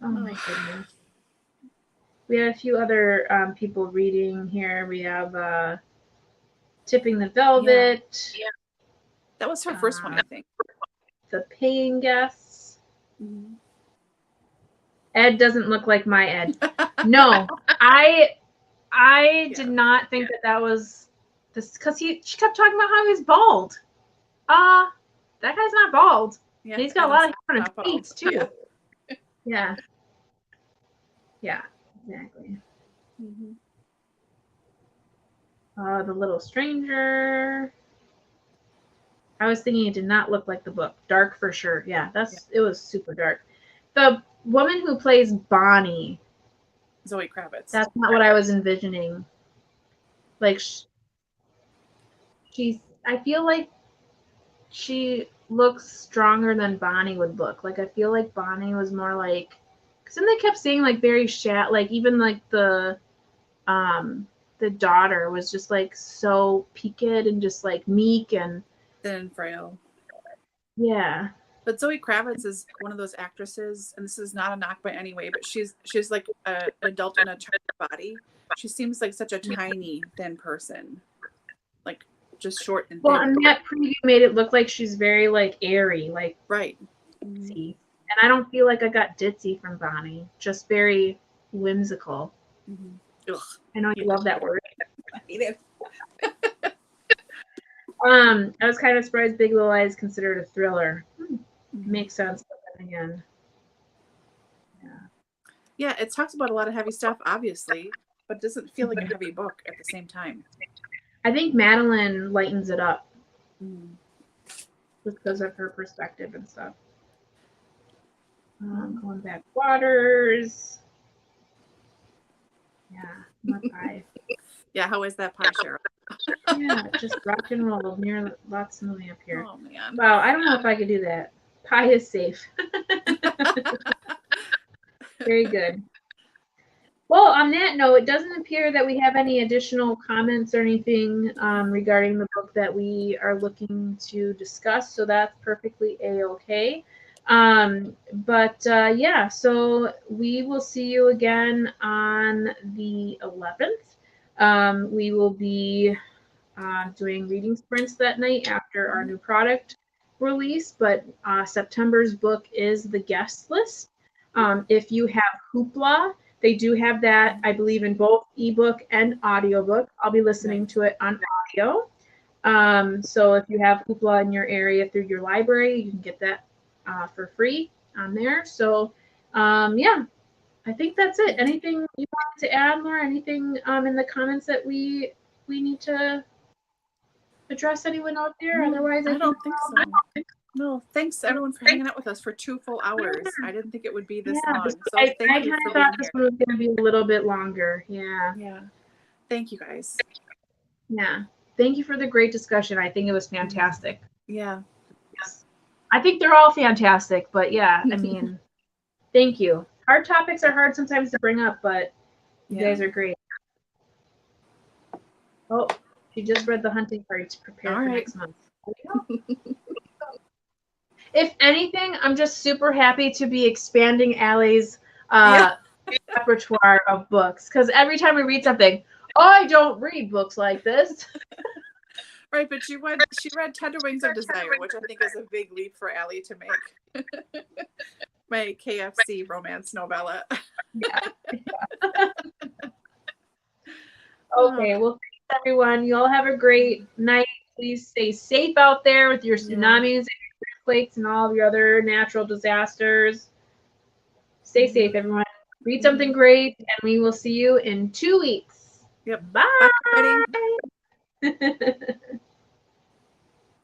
Oh my goodness. We have a few other people reading here. We have Tipping the Velvet. Yeah. That was her first one, I think. The Paying Guests. Ed doesn't look like my Ed. No, I did not think that was this because she kept talking about how he's bald. That guy's not bald. Yeah, he's got a lot of hair on his face too. Yeah. Yeah, exactly. The Little Stranger. I was thinking it did not look like the book. Dark for sure. Yeah, it was super dark. The woman who plays Bonnie, Zoe Kravitz. That's not what I was envisioning. Like I feel like she looks stronger than Bonnie would look. Like I feel like Bonnie was more like, because then they kept saying like very like even like the daughter was just like so peaked and just like meek and thin and frail. Yeah. But Zoe Kravitz is one of those actresses, and this is not a knock by any way, but she's like an adult in a child body. She seems like such a tiny, thin person, like just short and thin. Well, and that preview made it look like she's very like airy, like right. Ditzy. And I don't feel like I got ditzy from Bonnie. Just very whimsical. Ugh. I know you love that word. I hate it. I was kind of surprised Big Little Lies considered a thriller. Makes sense, but then again. Yeah, it talks about a lot of heavy stuff, obviously, but it doesn't feel like a heavy book at the same time. I think Madeline lightens it up because of her perspective and stuff. Going back waters. Yeah, more pie. Yeah, how is that pie, Cheryl? Yeah, just rock and roll. Near lots of moving up here. Oh man. Wow, I don't know if I could do that. Pie is safe. Very good. Well, on that note, it doesn't appear that we have any additional comments or anything regarding the book that we are looking to discuss, so that's perfectly a-okay. Yeah, so we will see you again on the 11th. We will be doing reading sprints that night after our new product release, but September's book is The Guest List. If you have Hoopla, they do have that, I believe, in both ebook and audiobook. I'll be listening to it on audio. So if you have Hoopla in your area through your library, you can get that for free on there. So yeah, I think that's it. Anything you want to add, Laura? Anything in the comments that we need to address? Anyone out there? Otherwise, I don't think so. No, thanks everyone for hanging out with us for 2 full hours. I didn't think it would be this long. So I thank kind you of for thought being this here. one was going to be a little bit longer. Yeah. Yeah. Thank you guys. Yeah. Thank you for the great discussion. I think it was fantastic. Yeah. Yes. I think they're all fantastic, but yeah, I mean, thank you. Hard topics are hard sometimes to bring up, but you guys are great. Oh, she just read the hunting party to prepare for next month. If anything, I'm just super happy to be expanding Allie's repertoire of books, because every time we read something, I don't read books like this. Right, but she read Tender Wings of Desire, which I think is a big leap for Allie to make. My KFC romance novella. Yeah. Okay, well, thanks everyone. You all have a great night. Please stay safe out there with your tsunamis and your earthquakes and all of your other natural disasters. Stay safe, everyone. Read something great, and we will see you in 2 weeks. Yep. Bye. Bye, everybody.